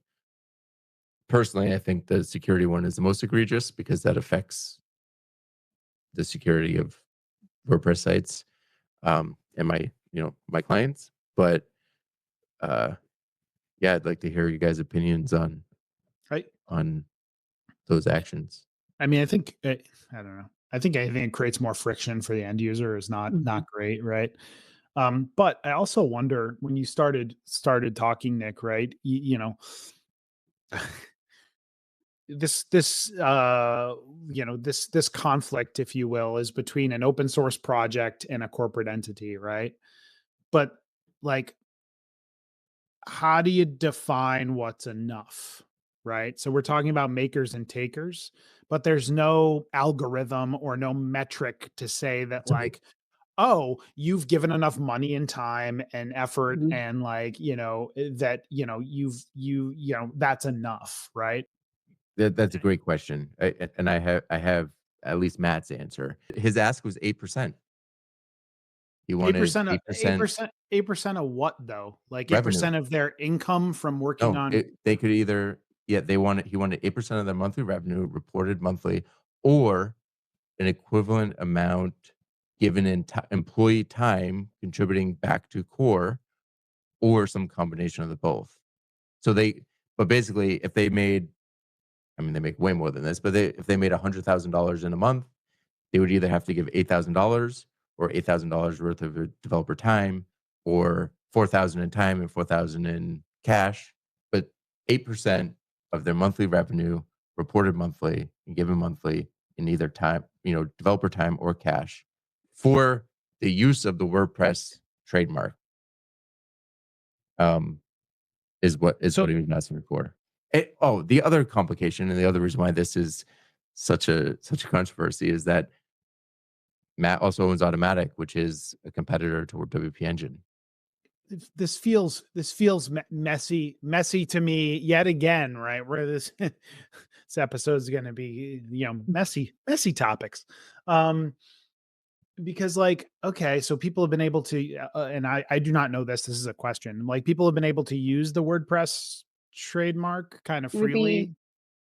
Personally, I think the security one is the most egregious because that affects the security of WordPress sites and my clients. But yeah, I'd like to hear you guys' opinions on those actions. I mean, I think I don't know. I think anything that creates more friction for the end user is not great, right? But I also wonder, when you started talking, Nick, right? This conflict, if you will, is between an open source project and a corporate entity, right? but like, how do you define what's enough? Right. So we're talking about makers and takers, but there's no algorithm or no metric to say that, To me, like, oh, you've given enough money and time and effort Mhm. and, like, that, that's enough. Right. that's a great question. And I have at least Matt's answer. His ask was 8%. He wanted 8% of 8% 8%, 8% of what though? Like revenue. 8% of their income from working No, on. they could either, yeah, he wanted 8% of their monthly revenue reported monthly, or an equivalent amount given in employee time contributing back to core, or some combination of the both. So but basically, if they made, I mean, they make way more than this, but if they made $100,000 in a month, they would either have to give $8,000 or $8,000 worth of developer time, or 4,000 in time and 4,000 in cash. But 8% of their monthly revenue reported monthly and given monthly in either time, developer time or cash, for the use of the WordPress trademark, um, is what So he was asking for. The other complication and the other reason why this is such a controversy is that Matt also owns Automatic, which is a competitor to WP Engine. this feels messy to me yet again, right? Where this episode is going to be, messy topics. Because, like, okay, so people have been able to, and I do not know this. This is a question. Like, people have been able to use the WordPress trademark kind of It would be freely.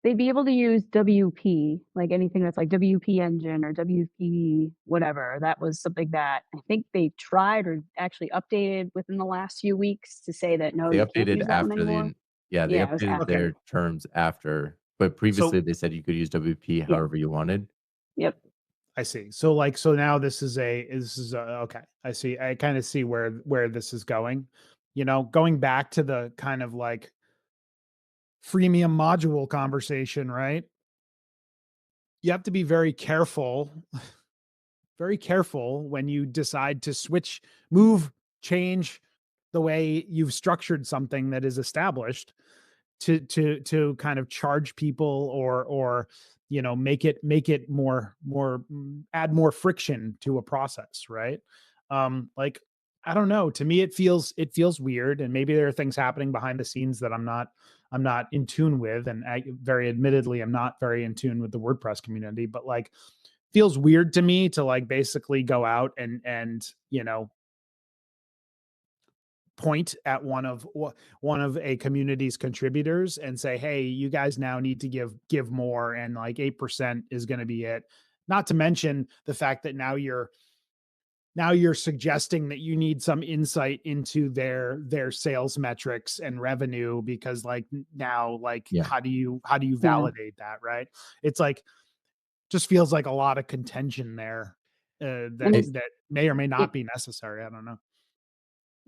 they'd be able to use WP, like anything that's like WP Engine or WP whatever. That was something that I think they tried or actually updated within the last few weeks to say that, "No, They you can't updated use that one after anymore." they Yeah, it was updated Okay, after. their terms after, but previously so they said you could use WP Yeah. however you wanted. Yep. I see. So, like, so now this is okay. I see. I kind of see where this is going. Going back to the kind of like freemium module conversation, right? You have to be very careful when you decide to change the way you've structured something that is established to kind of charge people, or make it add more friction to a process, right? Like, I don't know, to me it feels weird, and maybe there are things happening behind the scenes that I'm not in tune with, and very admittedly I'm not very in tune with the WordPress community, but, like, feels weird to me to, like, basically go out and point at one of a community's contributors and say, "Hey, you guys now need to give more, and, like, 8% is going to be it." Not to mention the fact that now you're suggesting that you need some insight into their sales metrics and revenue, because, like, now, like, Yeah. how do you Yeah. validate that, right? It's like, just feels like a lot of contention there, And that It, is that may or may it not be necessary. I don't know.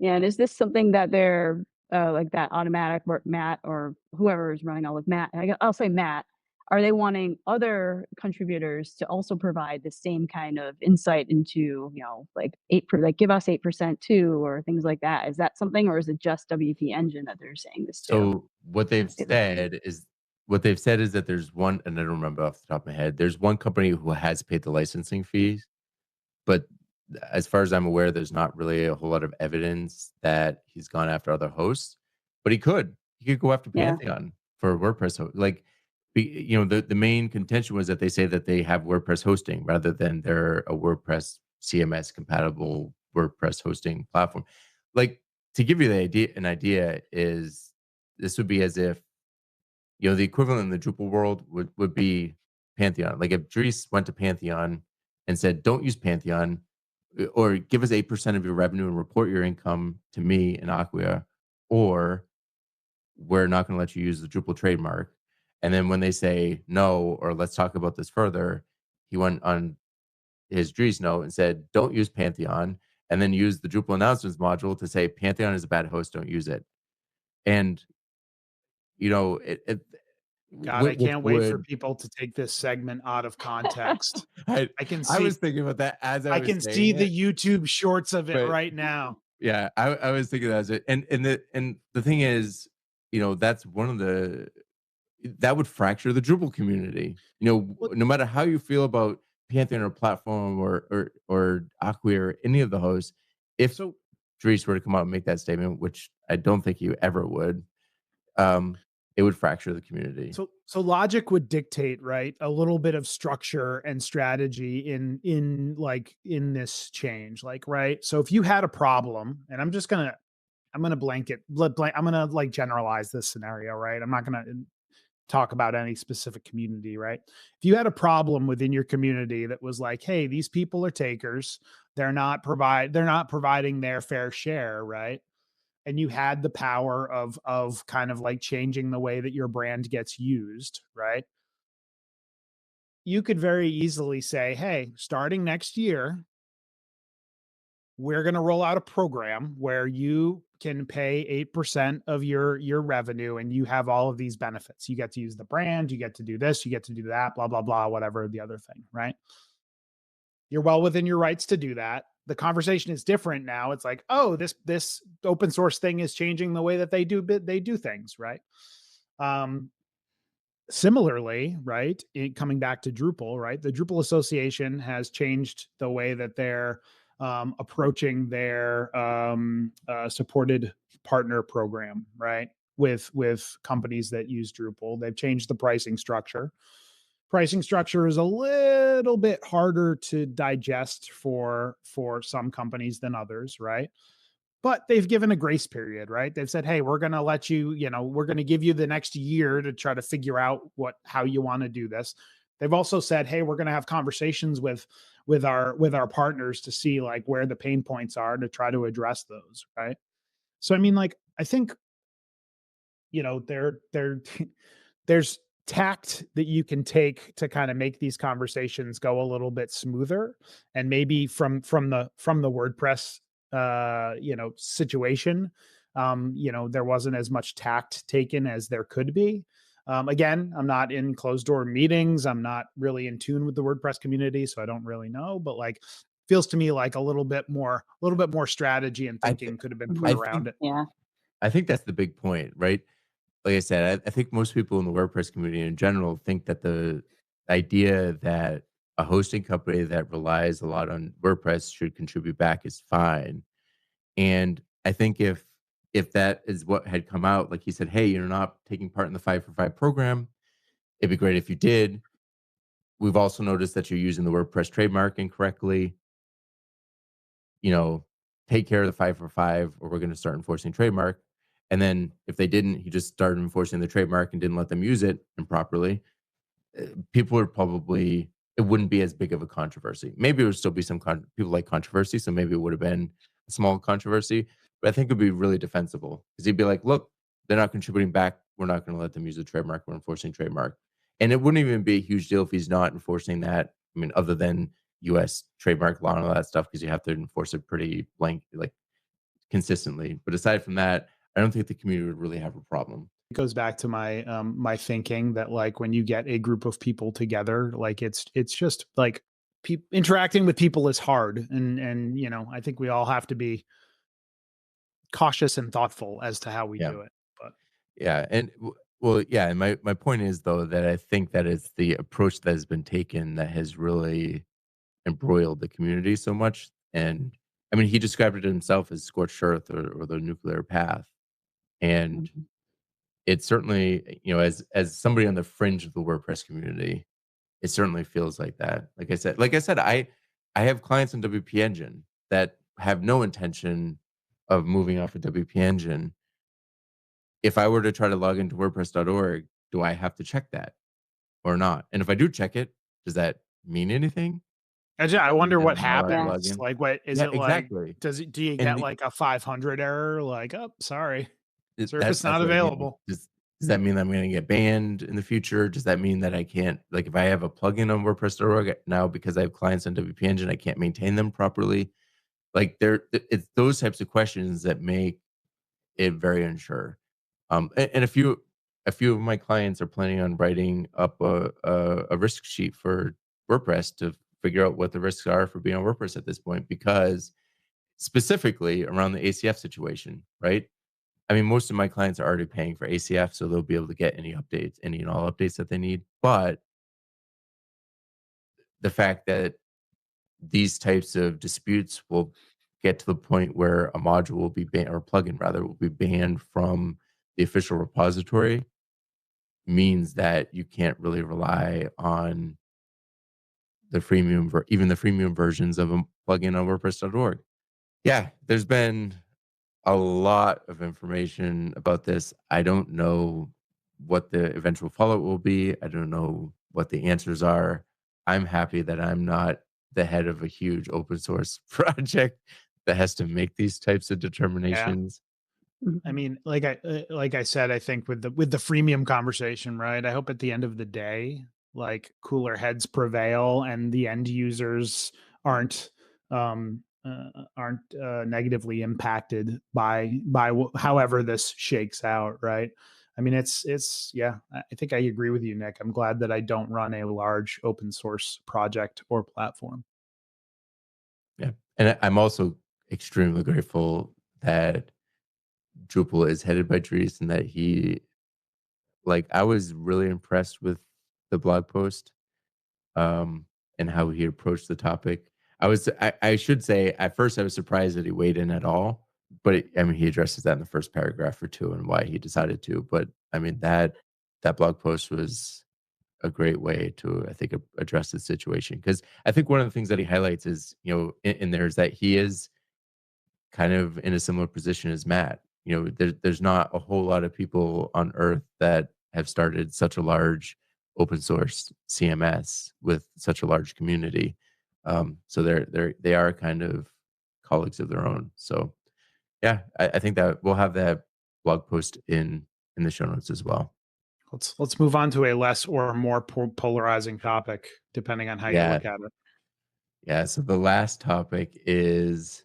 Yeah, and is this something that they're, like that automatic work Matt or whoever is running all with Matt, I'll say Matt, are they wanting other contributors to also provide the same kind of insight into, like like give us 8% too, or things like that? Is that something, or is it just WP Engine that they're saying this to? so what they've said is that there's one, and I don't remember off the top of my head. There's one company who has paid the licensing fees, but as far as I'm aware, there's not really a whole lot of evidence that he's gone after other hosts. But he could go after Yeah. Pantheon for WordPress. Like, the main contention was that they say that they have WordPress hosting rather than they're a WordPress CMS compatible WordPress hosting platform. Like, to give you an idea is, this would be as if, the equivalent in the Drupal world would be Pantheon. Like, if Dries went to Pantheon and said, "Don't use Pantheon, or give us 8% of your revenue and report your income to me and Acquia, or we're not going to let you use the Drupal trademark." And then when they say no, or let's talk about this further, he went on his Dries note and said, "Don't use Pantheon," and then use the Drupal announcements module to say Pantheon is a bad host, don't use it. And it God, I which can't wait for would people to take this segment out of context. I I can I was see thinking about that as I I was can saying see the it, YouTube shorts of it but right now. Yeah, I was thinking that was it. And the thing is, that's one of that would fracture the Drupal community. Well, No matter how you feel about Pantheon or Platform or Acquia or any of the hosts, if so Dries were to come out and make that statement, which I don't think he ever would, um, it would fracture the community. so logic would dictate, right, a little bit of structure and strategy in this change, like, right? So if you had a problem, and I'm gonna I'm gonna like generalize this scenario, right? I'm not gonna talk about any specific community, right? If you had a problem within your community that was like, hey, these people are takers, they're not providing their fair share, right? And you had the power of kind of like changing the way that your brand gets used, right? You could very easily say, hey, starting next year, we're going to roll out a program where you can pay 8% of your revenue and you have all of these benefits. You get to use the brand, you get to do this, you get to do that, blah, blah, blah, whatever the other thing, right? You're well within your rights to do that. The conversation is different now. It's like, oh, this open source thing is changing the way that they do things, right? Similarly, right, coming back to Drupal, right, the Drupal Association has changed the way that they're approaching their supported partner program, right, with companies that use Drupal. They've changed the pricing structure. Pricing structure is a little bit harder to digest for some companies than others, right? But they've given a grace period, right? They've said, hey, we're going to let you, we're going to give you the next year to try to figure out how you want to do this. They've also said, hey, we're going to have conversations with our partners to see like where the pain points are to try to address those, right? So I mean, like, I think there's tact that you can take to kind of make these conversations go a little bit smoother, and maybe from the WordPress situation, there wasn't as much tact taken as there could be. Again, I'm not in closed door meetings, I'm not really in tune with the WordPress community, so I don't really know, but like feels to me like a little bit more strategy and I thinking think could have been put I around think it. Yeah. I think that's the big point, right? Like I said, I think most people in the WordPress community in general think that the idea that a hosting company that relies a lot on WordPress should contribute back is fine. And I think if that is what had come out, like he said, hey, you're not taking part in the 5 for 5 program. It'd be great if you did. We've also noticed that you're using the WordPress trademark incorrectly. You know, take care of the 5 for 5, or we're going to start enforcing trademark. And then if they didn't, he just started enforcing the trademark and didn't let them use it improperly. People are probably, it wouldn't be as big of a controversy. Maybe it would still be some people like controversy, so maybe it would have been a small controversy, but I think it would be really defensible because he'd be like, look, they're not contributing back. We're not going to let them use the trademark. We're enforcing trademark. And it wouldn't even be a huge deal if he's not enforcing that. I mean, other than US trademark law and all that stuff, because you have to enforce it pretty like consistently. But aside from that, I don't think the community would really have a problem. It goes back to my my thinking that like when you get a group of people together, like it's just like interacting with people is hard, and I think we all have to be cautious and thoughtful as to how we Yeah. do it. But Yeah, and well, yeah, and my point is though that I think that it's the approach that has been taken that has really embroiled the community so much. And I mean, he described it himself as scorched earth or the nuclear path. And Mhm. it certainly, as somebody on the fringe of the WordPress community, it certainly feels like that. Like I said, I have clients in WP Engine that have no intention of moving off of WP Engine. If I were to try to log into WordPress.org, do I have to check that or not? And if I do check it, does that mean anything? I Does it wonder mean what I'm not allowed to Yeah. log happens. in? Like, what is Yeah, it like? exactly. Do you And get like a 500 error? Like, oh, sorry, service that's not what I mean. Like, available. does that mean that I'm going to get banned in the future? Does that mean that I can't, like, if I have a plugin on WordPress.org now because I have clients on WP Engine, I can't maintain them properly? Like, it's those types of questions that make it very unsure. And a few of my clients are planning on writing up a risk sheet for WordPress to figure out what the risks are for being on WordPress at this point, because specifically around the ACF situation, right? I mean, most of my clients are already paying for ACF, so they'll be able to get any updates, any and all updates that they need. But the fact that these types of disputes will get to the point where a module will be banned, or plugin rather, will be banned from the official repository means that you can't really rely on the even the freemium versions of a plugin on WordPress.org. Yeah, there's been a lot of information about this. I don't know what the eventual follow-up will be. I don't know what the answers are. I'm happy that I'm not the head of a huge open source project that has to make these types of Yeah. determinations. I mean, like I said, I think with the freemium conversation, right? I hope at the end of the day, like cooler heads prevail and the end users aren't negatively impacted by however this shakes out, right? I mean, it's yeah. I think I agree with you, Nick. I'm glad that I don't run a large open source project or platform. Yeah. And I'm also extremely grateful that Drupal is headed by Dries and that I was really impressed with the blog post, and how he approached the topic. I should say, at first I was surprised that he weighed in at all, but I mean, he addresses that in the first paragraph or two and why he decided to. But I mean, that blog post was a great way to, I think, address the situation. Because I think one of the things that he highlights is, in there is that he is kind of in a similar position as Matt. There's not a whole lot of people on earth that have started such a large open source CMS with such a large community. So they are kind of colleagues of their own. So yeah, I think that we'll have that blog post in the show notes as well. Let's move on to a less or more polarizing topic, depending on how you Yeah. look at it. Yeah. So the last topic is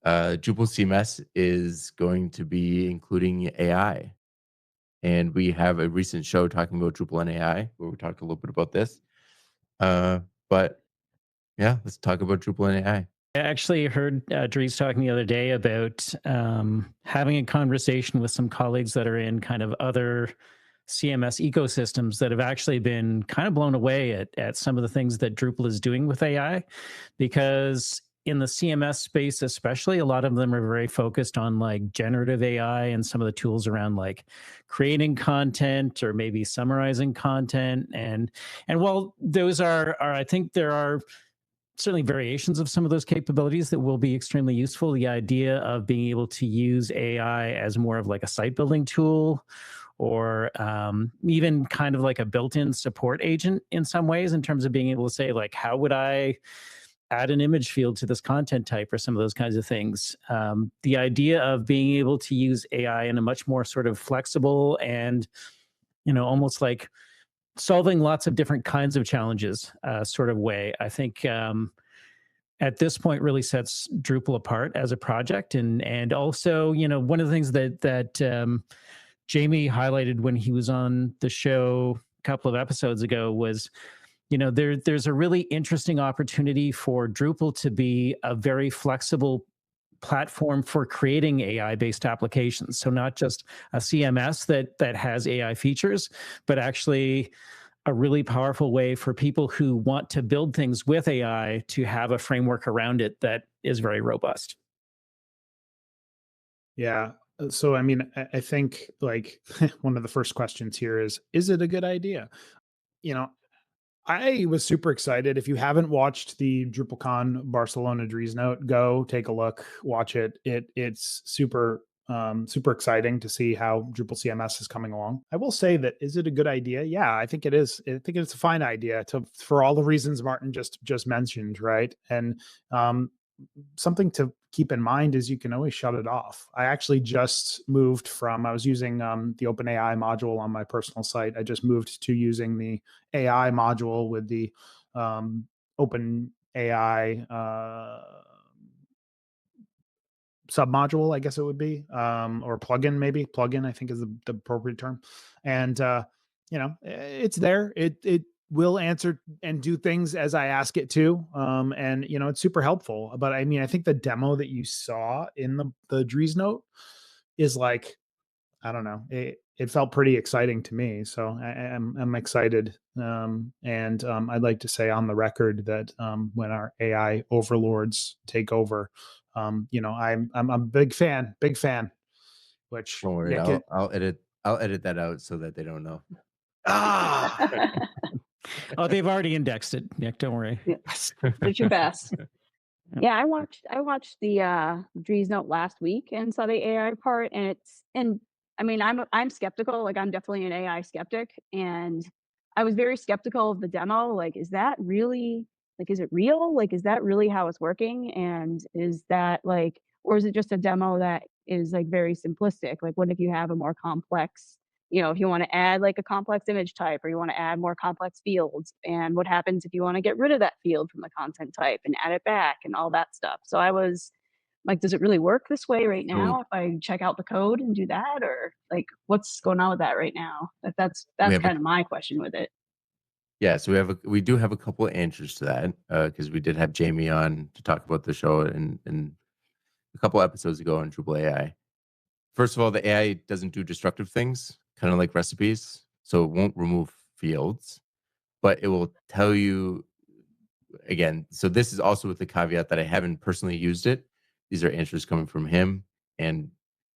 Drupal CMS is going to be including AI. And we have a recent show talking about Drupal and AI where we talked a little bit about this. But yeah, let's talk about Drupal and AI. I actually heard Dries talking the other day about having a conversation with some colleagues that are in kind of other CMS ecosystems that have actually been kind of blown away at some of the things that Drupal is doing with AI, because in the CMS space, especially, a lot of them are very focused on like generative AI and some of the tools around like creating content or maybe summarizing content. And while those are I think there are certainly variations of some of those capabilities that will be extremely useful. The idea of being able to use AI as more of like a site building tool, or even kind of like a built-in support agent in some ways, in terms of being able to say, like, how would I add an image field to this content type, or some of those kinds of things. The idea of being able to use AI in a much more sort of flexible and, almost like solving lots of different kinds of challenges sort of way, I think at this point really sets Drupal apart as a project. And also, one of the things that Jamie highlighted when he was on the show a couple of episodes ago was, there's a really interesting opportunity for Drupal to be a very flexible platform for creating AI-based applications. So not just a CMS that has AI features, but actually a really powerful way for people who want to build things with AI to have a framework around it that is very robust. Yeah. So, I mean, I think like one of the first questions here is it a good idea? I was super excited. If you haven't watched the DrupalCon Barcelona Dries Note, go take a look, watch it. It's super exciting to see how Drupal CMS is coming along. I will say that, is it a good idea? Yeah, I think it is. I think it's a fine idea for all the reasons Martin just mentioned, right? And something to keep in mind is you can always shut it off. I actually just moved from, I was using the OpenAI module on my personal site. I just moved to using the AI module with the OpenAI submodule, I guess it would be, or plugin, maybe. Plugin, I think, is the appropriate term. And it's there. It will answer and do things as I ask it to. And it's super helpful. But I mean, I think the demo that you saw in the Dries note is like, I don't know, it felt pretty exciting to me. So I'm excited. And I'd like to say on the record that when our AI overlords take over, I'm a big fan, which Don't worry, yeah, I'll edit that out so that they don't know. Oh, they've already indexed it, Nick. Don't worry. Did your best. Yeah, I watched the Dries note last week and saw the AI part, and I mean I'm skeptical. Like I'm definitely an AI skeptic, and I was very skeptical of the demo. Like, is that really is it real? Like, is that really how it's working? And is that or is it just a demo that is like very simplistic? Like, what if you have a more complex, if you want to add like a complex image type or you want to add more complex fields, and what happens if you want to get rid of that field from the content type and add it back and all that stuff. So I was like, does it really work this way right So now if I check out the code and do that, or like what's going on with that right now? That's we have kind of my question with it. so we do have a couple of answers to that, because we did have Jamie on to talk about the show in a couple episodes ago on Drupal AI. First of all, the AI doesn't do destructive things, kind of like recipes. So it won't remove fields, but it will tell you again. So this is also with the caveat that I haven't personally used it. These are answers coming from him, and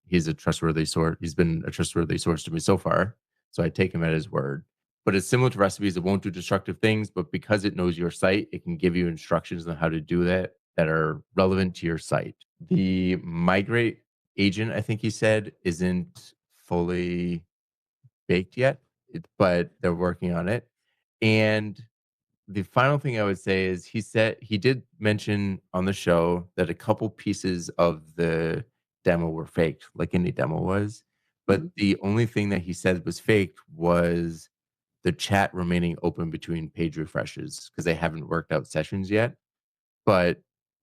he's a trustworthy source. He's been a trustworthy source to me so far. So I take him at his word. But it's similar to recipes. It won't do destructive things, but because it knows your site, it can give you instructions on how to do that are relevant to your site. The migrate agent, I think he said, isn't fully baked yet, but they're working on it. And the final thing I would say is he did mention on the show that a couple pieces of the demo were faked, like any demo was. But Mhm. the only thing that he said was faked was the chat remaining open between page refreshes because they haven't worked out sessions yet. But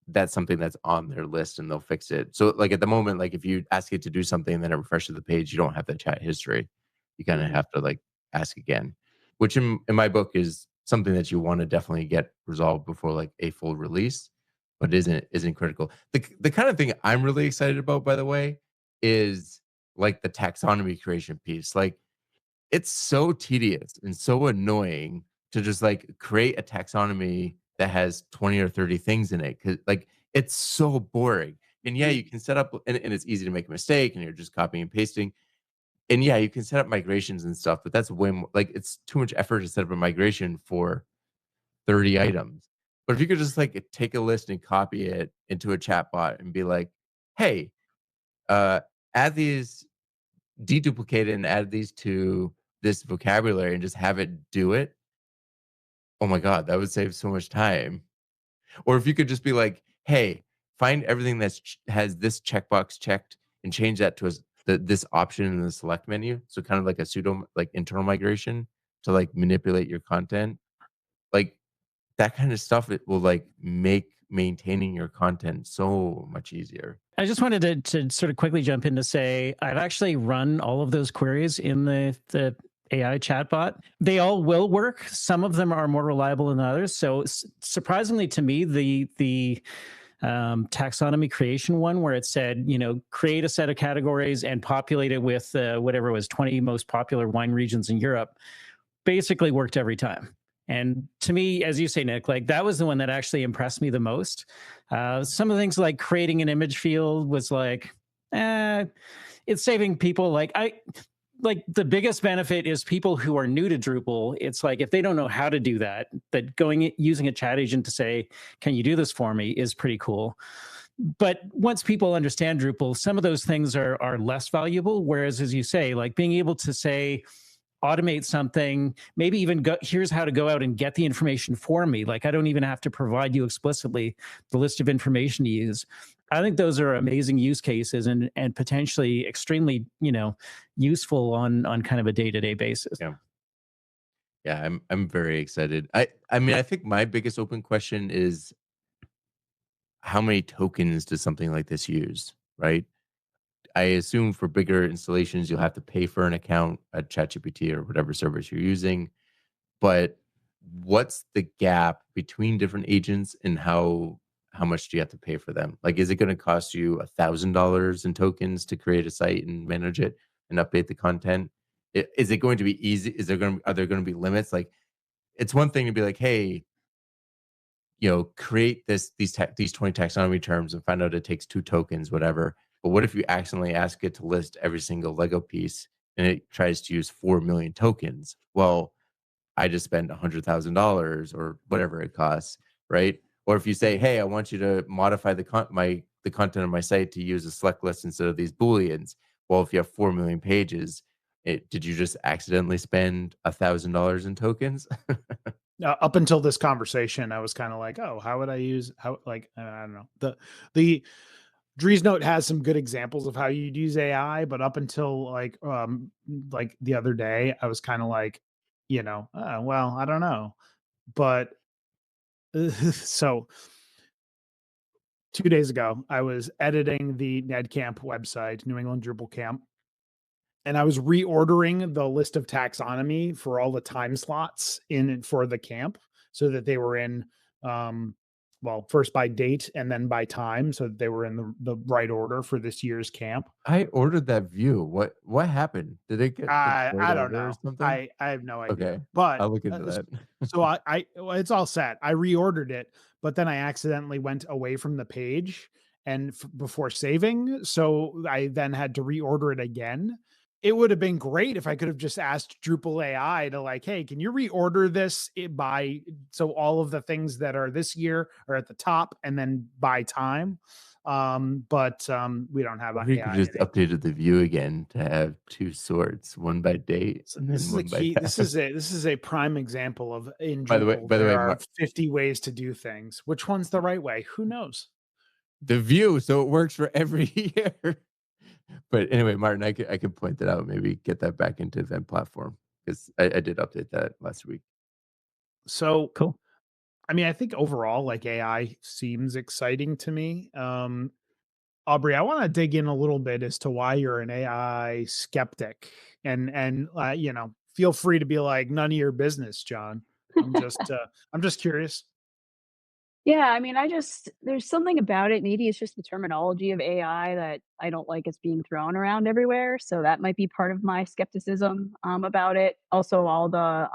that's something that's on their list and they'll fix it. So like at the moment, like if you ask it to do something and then it refreshes the page, you don't have the chat history. You kind of Mhm. have to like ask again, which in my book is something that you want to definitely get resolved before like a full release, but isn't critical. The kind of thing I'm really excited about, by the way, is like the taxonomy creation piece. Like it's so tedious and so annoying to just like create a taxonomy that has 20 or 30 things in it because like it's so boring. And yeah, you can set up and it's easy to make a mistake and you're just copying and pasting. And yeah, you can set up migrations and stuff, but that's way more like it's too much effort to set up a migration for 30 items. But if you could just like take a list and copy it into a chat bot and be like, hey, uh, add these, deduplicate it and add these to this vocabulary and just have it do it. Oh my God, that would save so much time. Or if you could just be like, hey, find everything has this checkbox checked and change that to this option in the select menu. So kind of like a pseudo like internal migration to like manipulate your content. Like that kind of stuff, it will like make maintaining your content so much easier. I just wanted to sort of quickly jump in to say I've actually run all of those queries in the AI chatbot. They all will work. Some of them are more reliable than others. So surprisingly to me, the taxonomy creation one where it said, create a set of categories and populate it with whatever was 20 most popular wine regions in Europe, basically worked every time. And to me, as you say, Nick, like that was the one that actually impressed me the most. Some of the things like creating an image field was like, it's saving people. Like the biggest benefit is people who are new to Drupal. It's like if they don't know how to do that using a chat agent to say, can you do this for me is pretty cool. But once people understand Drupal, some of those things are less valuable. Whereas, as you say, like being able to say, automate something, maybe even here's how to go out and get the information for me. Like I don't even have to provide you explicitly the list of information to use. I think those are amazing use cases and potentially extremely, useful on kind of a day-to-day basis. Yeah. Yeah, I'm very excited. I mean, I think my biggest open question is how many tokens does something like this use, right? I assume for bigger installations, you'll have to pay for an account at ChatGPT or whatever service you're using. But what's the gap between different agents and how much do you have to pay for them? Like, is it going to cost you $1,000 in tokens to create a site and manage it and update the content? Is it going to be easy? Are there going to be limits? Like, it's one thing to be like, hey, create these 20 taxonomy terms and find out it takes 2 tokens, whatever. But what if you accidentally ask it to list every single Lego piece and it tries to use 4 million tokens? Well, I just spent $100,000 or whatever it costs, right? Or if you say, hey, I want you to modify the content of my site to use a select list instead of these Booleans. Well, if you have 4 million pages, did you just accidentally spend $1,000 in tokens? Up until this conversation, I was kind of like, oh, how would I use I don't know. The Drees Note has some good examples of how you'd use AI, but up until like the other day, I was kind of like, well, I don't know. But so 2 days ago, I was editing the NedCamp website, New England Drupal Camp, and I was reordering the list of taxonomy for all the time slots for the camp so that they were in, first by date and then by time, so that they were in the right order for this year's camp. I ordered that view. What happened? Did it get I deployed don't over or know. something? I have no idea. Okay, But I'll look into that. so well, it's all set. I reordered it, but then I accidentally went away from the page and before saving, so I then had to reorder it again. It would have been great if I could have just asked Drupal AI to like, hey, can you reorder this so all of the things that are this year are at the top and then by time. But we don't have We could AI. just updated the view again to have 2 sorts, one by date and then This is a one by key. tab. This is a prime example of in By the way, Drupal, by the way, there are 50 ways to do things. Which one's the right way? Who knows? the view, so it works for every year. But anyway, Martin, I could point that out. Maybe get that back into Event Platform because I did update that last week. So Cool. I mean, I think overall, like AI seems exciting to me. Aubrey, I want to dig in a little bit as to why you're an AI skeptic, and feel free to be like, none of your business, John. I'm just curious. Yeah, I mean, there's something about it. Maybe it's just the terminology of AI that I don't like it's being thrown around everywhere. So that might be part of my skepticism about it. Also, all the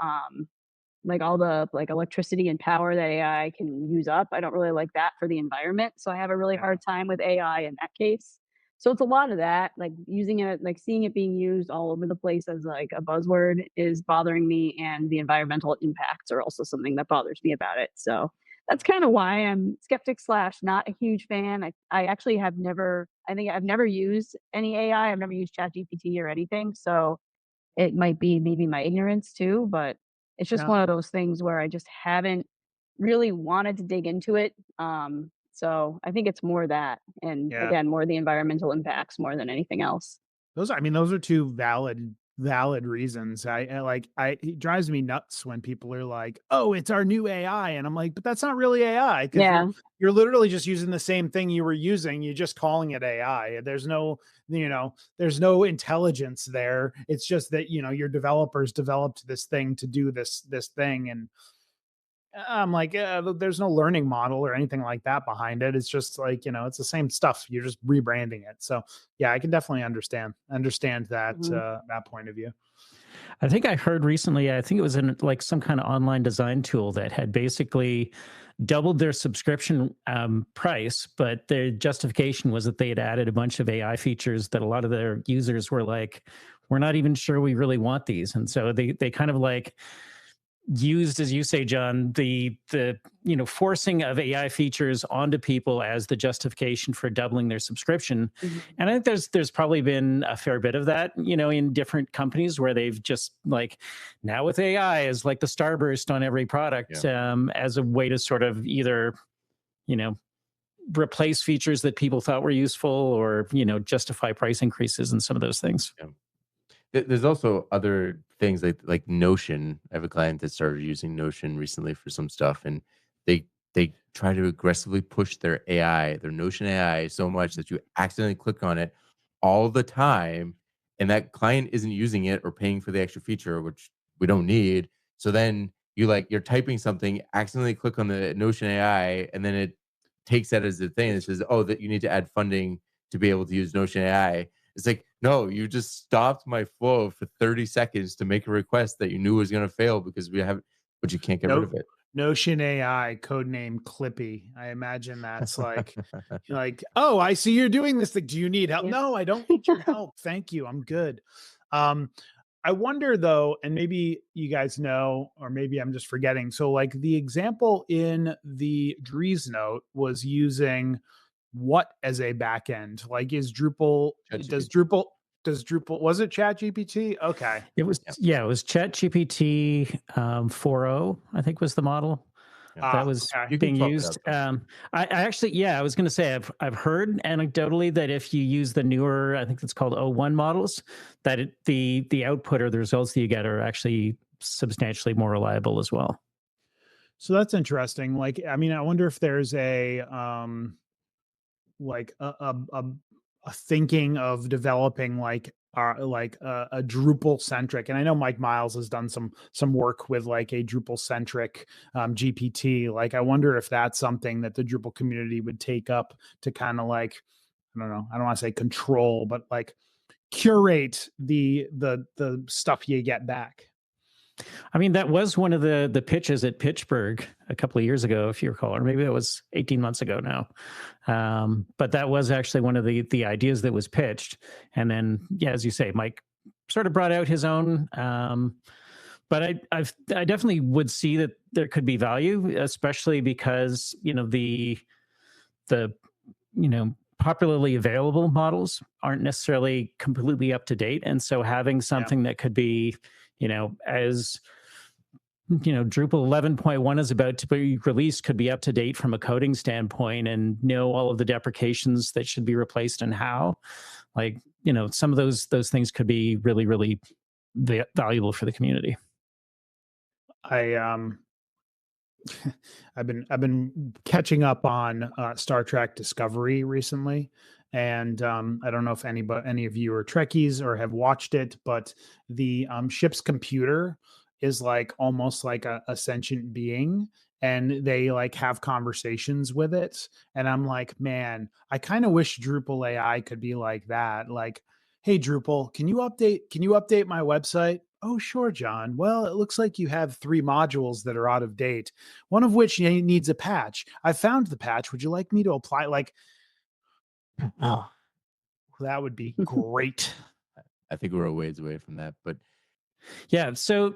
like electricity and power that AI can use up. I don't really like that for the environment. So I have a really Yeah. hard time with AI in that case. So it's a lot of that, like using it, like seeing it being used all over the place as like a buzzword is bothering me. And the environmental impacts are also something that bothers me about it. So that's kind of why I'm skeptic slash not a huge fan. I actually I think I've never used any AI. I've never used ChatGPT or anything. So it might be maybe my ignorance too, but it's just Yeah. one of those things where I just haven't really wanted to dig into it. So I think it's more that, and Yeah. again, more the environmental impacts more than anything else. Those are two valid reasons. It drives me nuts when people are like, "Oh, it's our new AI," and I'm like, "But that's not really AI because Yeah, you're literally just using the same thing you were using. You're just calling it AI. There's no intelligence there. It's just that your developers developed this thing to do this thing, and I'm like, there's no learning model or anything like that behind it. It's just like, it's the same stuff. You're just rebranding it. So yeah, I can definitely understand that, mhm. that point of view. I think I heard recently, I think it was in like some kind of online design tool that had basically doubled their subscription price, but their justification was that they had added a bunch of AI features that a lot of their users were like, we're not even sure we really want these. And so they kind of like used, as you say, John, the forcing of AI features onto people as the justification for doubling their subscription. Mhm. And I think there's probably been a fair bit of that, in different companies where they've just like now with AI is like the starburst on every product as a way to sort of either, replace features that people thought were useful or, justify price increases and some of those things. Yeah. There's also other things like Notion. I have a client that started using Notion recently for some stuff, and they try to aggressively push their AI, their Notion AI, so much that you accidentally click on it all the time, and that client isn't using it or paying for the extra feature, which we don't need. So then you're typing something, accidentally click on the Notion AI, and then it takes that as the thing and says, oh, that you need to add funding to be able to use Notion AI. It's like, no, you just stopped my flow for 30 seconds to make a request that you knew was going to fail because but you can't get rid of it. Notion AI, codename Clippy. I imagine that's like, oh, I see you're doing this thing. Do you need help? Yep. No, I don't need your help. Thank you. I'm good. I wonder though, and maybe you guys know, or maybe I'm just forgetting. So like the example in the Dries note was using what as a backend? Like is Drupal, does Drupal, was it ChatGPT? Okay. It was, it was ChatGPT 4.0, I think was the model that was being used. I actually, I was going to say, I've heard anecdotally that if you use the newer, I think it's called 01 models, that the output or the results that you get are actually substantially more reliable as well. So that's interesting. Like, I mean, I wonder if there's a thinking of developing like a Drupal centric, and I know Mike Miles has done some work with like a Drupal centric GPT. Like, I wonder if that's something that the Drupal community would take up to kind of like, I don't know, I don't want to say control, but like curate the stuff you get back. I mean, that was one of the pitches at Pittsburgh a couple of years ago, if you recall, or maybe it was 18 months ago now. But that was actually one of the ideas that was pitched. And then, as you say, Mike sort of brought out his own. But I definitely would see that there could be value, especially because, the popularly available models aren't necessarily completely up to date. And so having something that could be, as Drupal 11.1 is about to be released, could be up to date from a coding standpoint and know all of the deprecations that should be replaced and how. Like, some of those things could be really, really valuable for the community. I've been catching up on Star Trek Discovery recently, and I don't know if any of you are Trekkies or have watched it, but the ship's computer is like almost like a sentient being, and they like have conversations with it. And I'm like, man, I kind of wish Drupal AI could be like that. Like, hey Drupal, can you update my website? Oh, sure, John. Well, it looks like you have 3 modules that are out of date, one of which needs a patch. I found the patch. Would you like me to apply? Like, oh, that would be great. I think we're a ways away from that, but yeah. So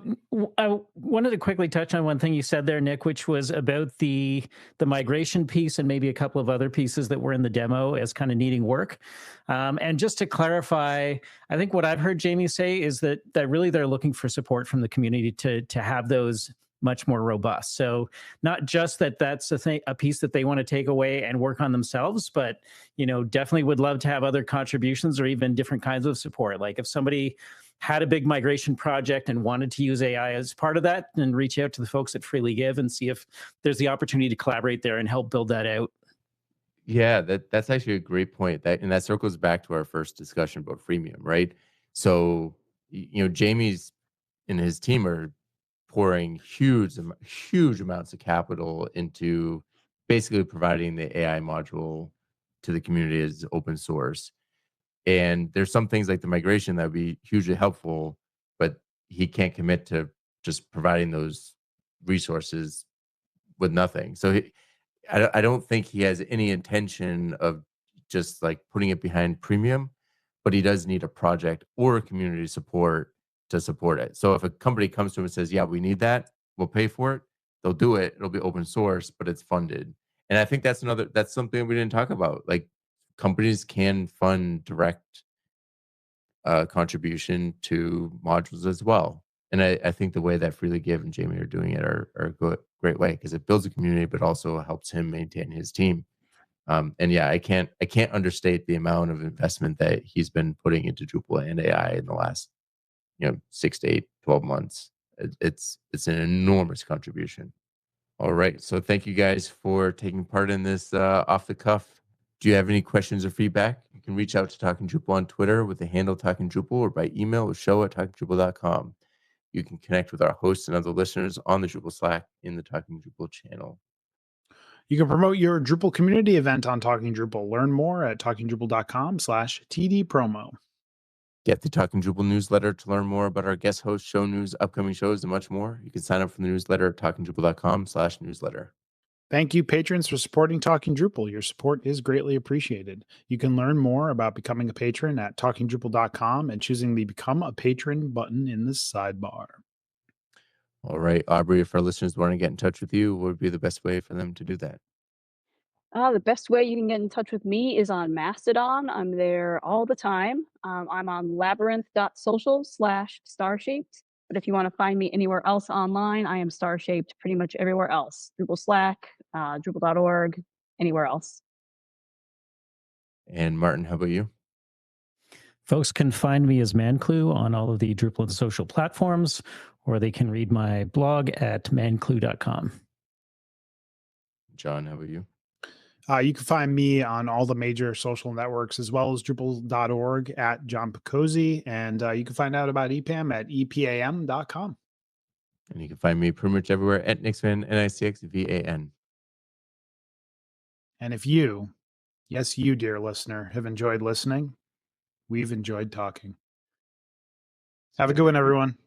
I wanted to quickly touch on one thing you said there, Nick, which was about the migration piece and maybe a couple of other pieces that were in the demo as kind of needing work. And just to clarify, I think what I've heard Jamie say is that really they're looking for support from the community to have those much more robust. So not just that's a piece that they want to take away and work on themselves, but definitely would love to have other contributions or even different kinds of support. Like if somebody had a big migration project and wanted to use AI as part of that, then reach out to the folks at Freely Give and see if there's the opportunity to collaborate there and help build that out. Yeah, that's actually a great point. That circles back to our first discussion about freemium, right? So, Jamie's and his team are pouring huge amounts of capital into basically providing the AI module to the community as open source. And there's some things like the migration that would be hugely helpful, but he can't commit to just providing those resources with nothing. So I don't think he has any intention of just like putting it behind premium, but he does need a project or a community support to support it. So if a company comes to him and says, yeah, we need that, we'll pay for it, they'll do it. It'll be open source, but it's funded. And I think that's something we didn't talk about. Like companies can fund direct contribution to modules as well. And I think the way that Freely Give and Jamie are doing it are a great way because it builds a community, but also helps him maintain his team. And yeah, I can't understate the amount of investment that he's been putting into Drupal and AI in the last 6 to 8, 12 months. It's an enormous contribution. All right, so thank you guys for taking part in this off the cuff. Do you have any questions or feedback? You can reach out to Talking Drupal on Twitter with the handle Talking Drupal or by email with show@talkingdrupal.com. You can connect with our hosts and other listeners on the Drupal Slack in the Talking Drupal channel. You can promote your Drupal community event on Talking Drupal. Learn more at talkingdrupal.com/tdpromo. Get the Talking Drupal newsletter to learn more about our guest hosts, show news, upcoming shows, and much more. You can sign up for the newsletter at talkingdrupal.com/newsletter. Thank you, patrons, for supporting Talking Drupal. Your support is greatly appreciated. You can learn more about becoming a patron at talkingdrupal.com and choosing the Become a Patron button in the sidebar. All right, Aubrey, if our listeners want to get in touch with you, what would be the best way for them to do that? The best way you can get in touch with me is on Mastodon. I'm there all the time. I'm on labyrinth.social/starshaped. But if you want to find me anywhere else online, I am Starshaped pretty much everywhere else. Drupal Slack, Drupal.org, anywhere else. And Martin, how about you? Folks can find me as Manclue on all of the Drupal and social platforms, or they can read my blog at manclue.com. John, how about you? You can find me on all the major social networks as well as Drupal.org at John Picozzi. And you can find out about EPAM at epam.com. And you can find me pretty much everywhere at Nixvan, NICXVAN. And if you, yes, you, dear listener, have enjoyed listening, we've enjoyed talking. Have a good one, everyone.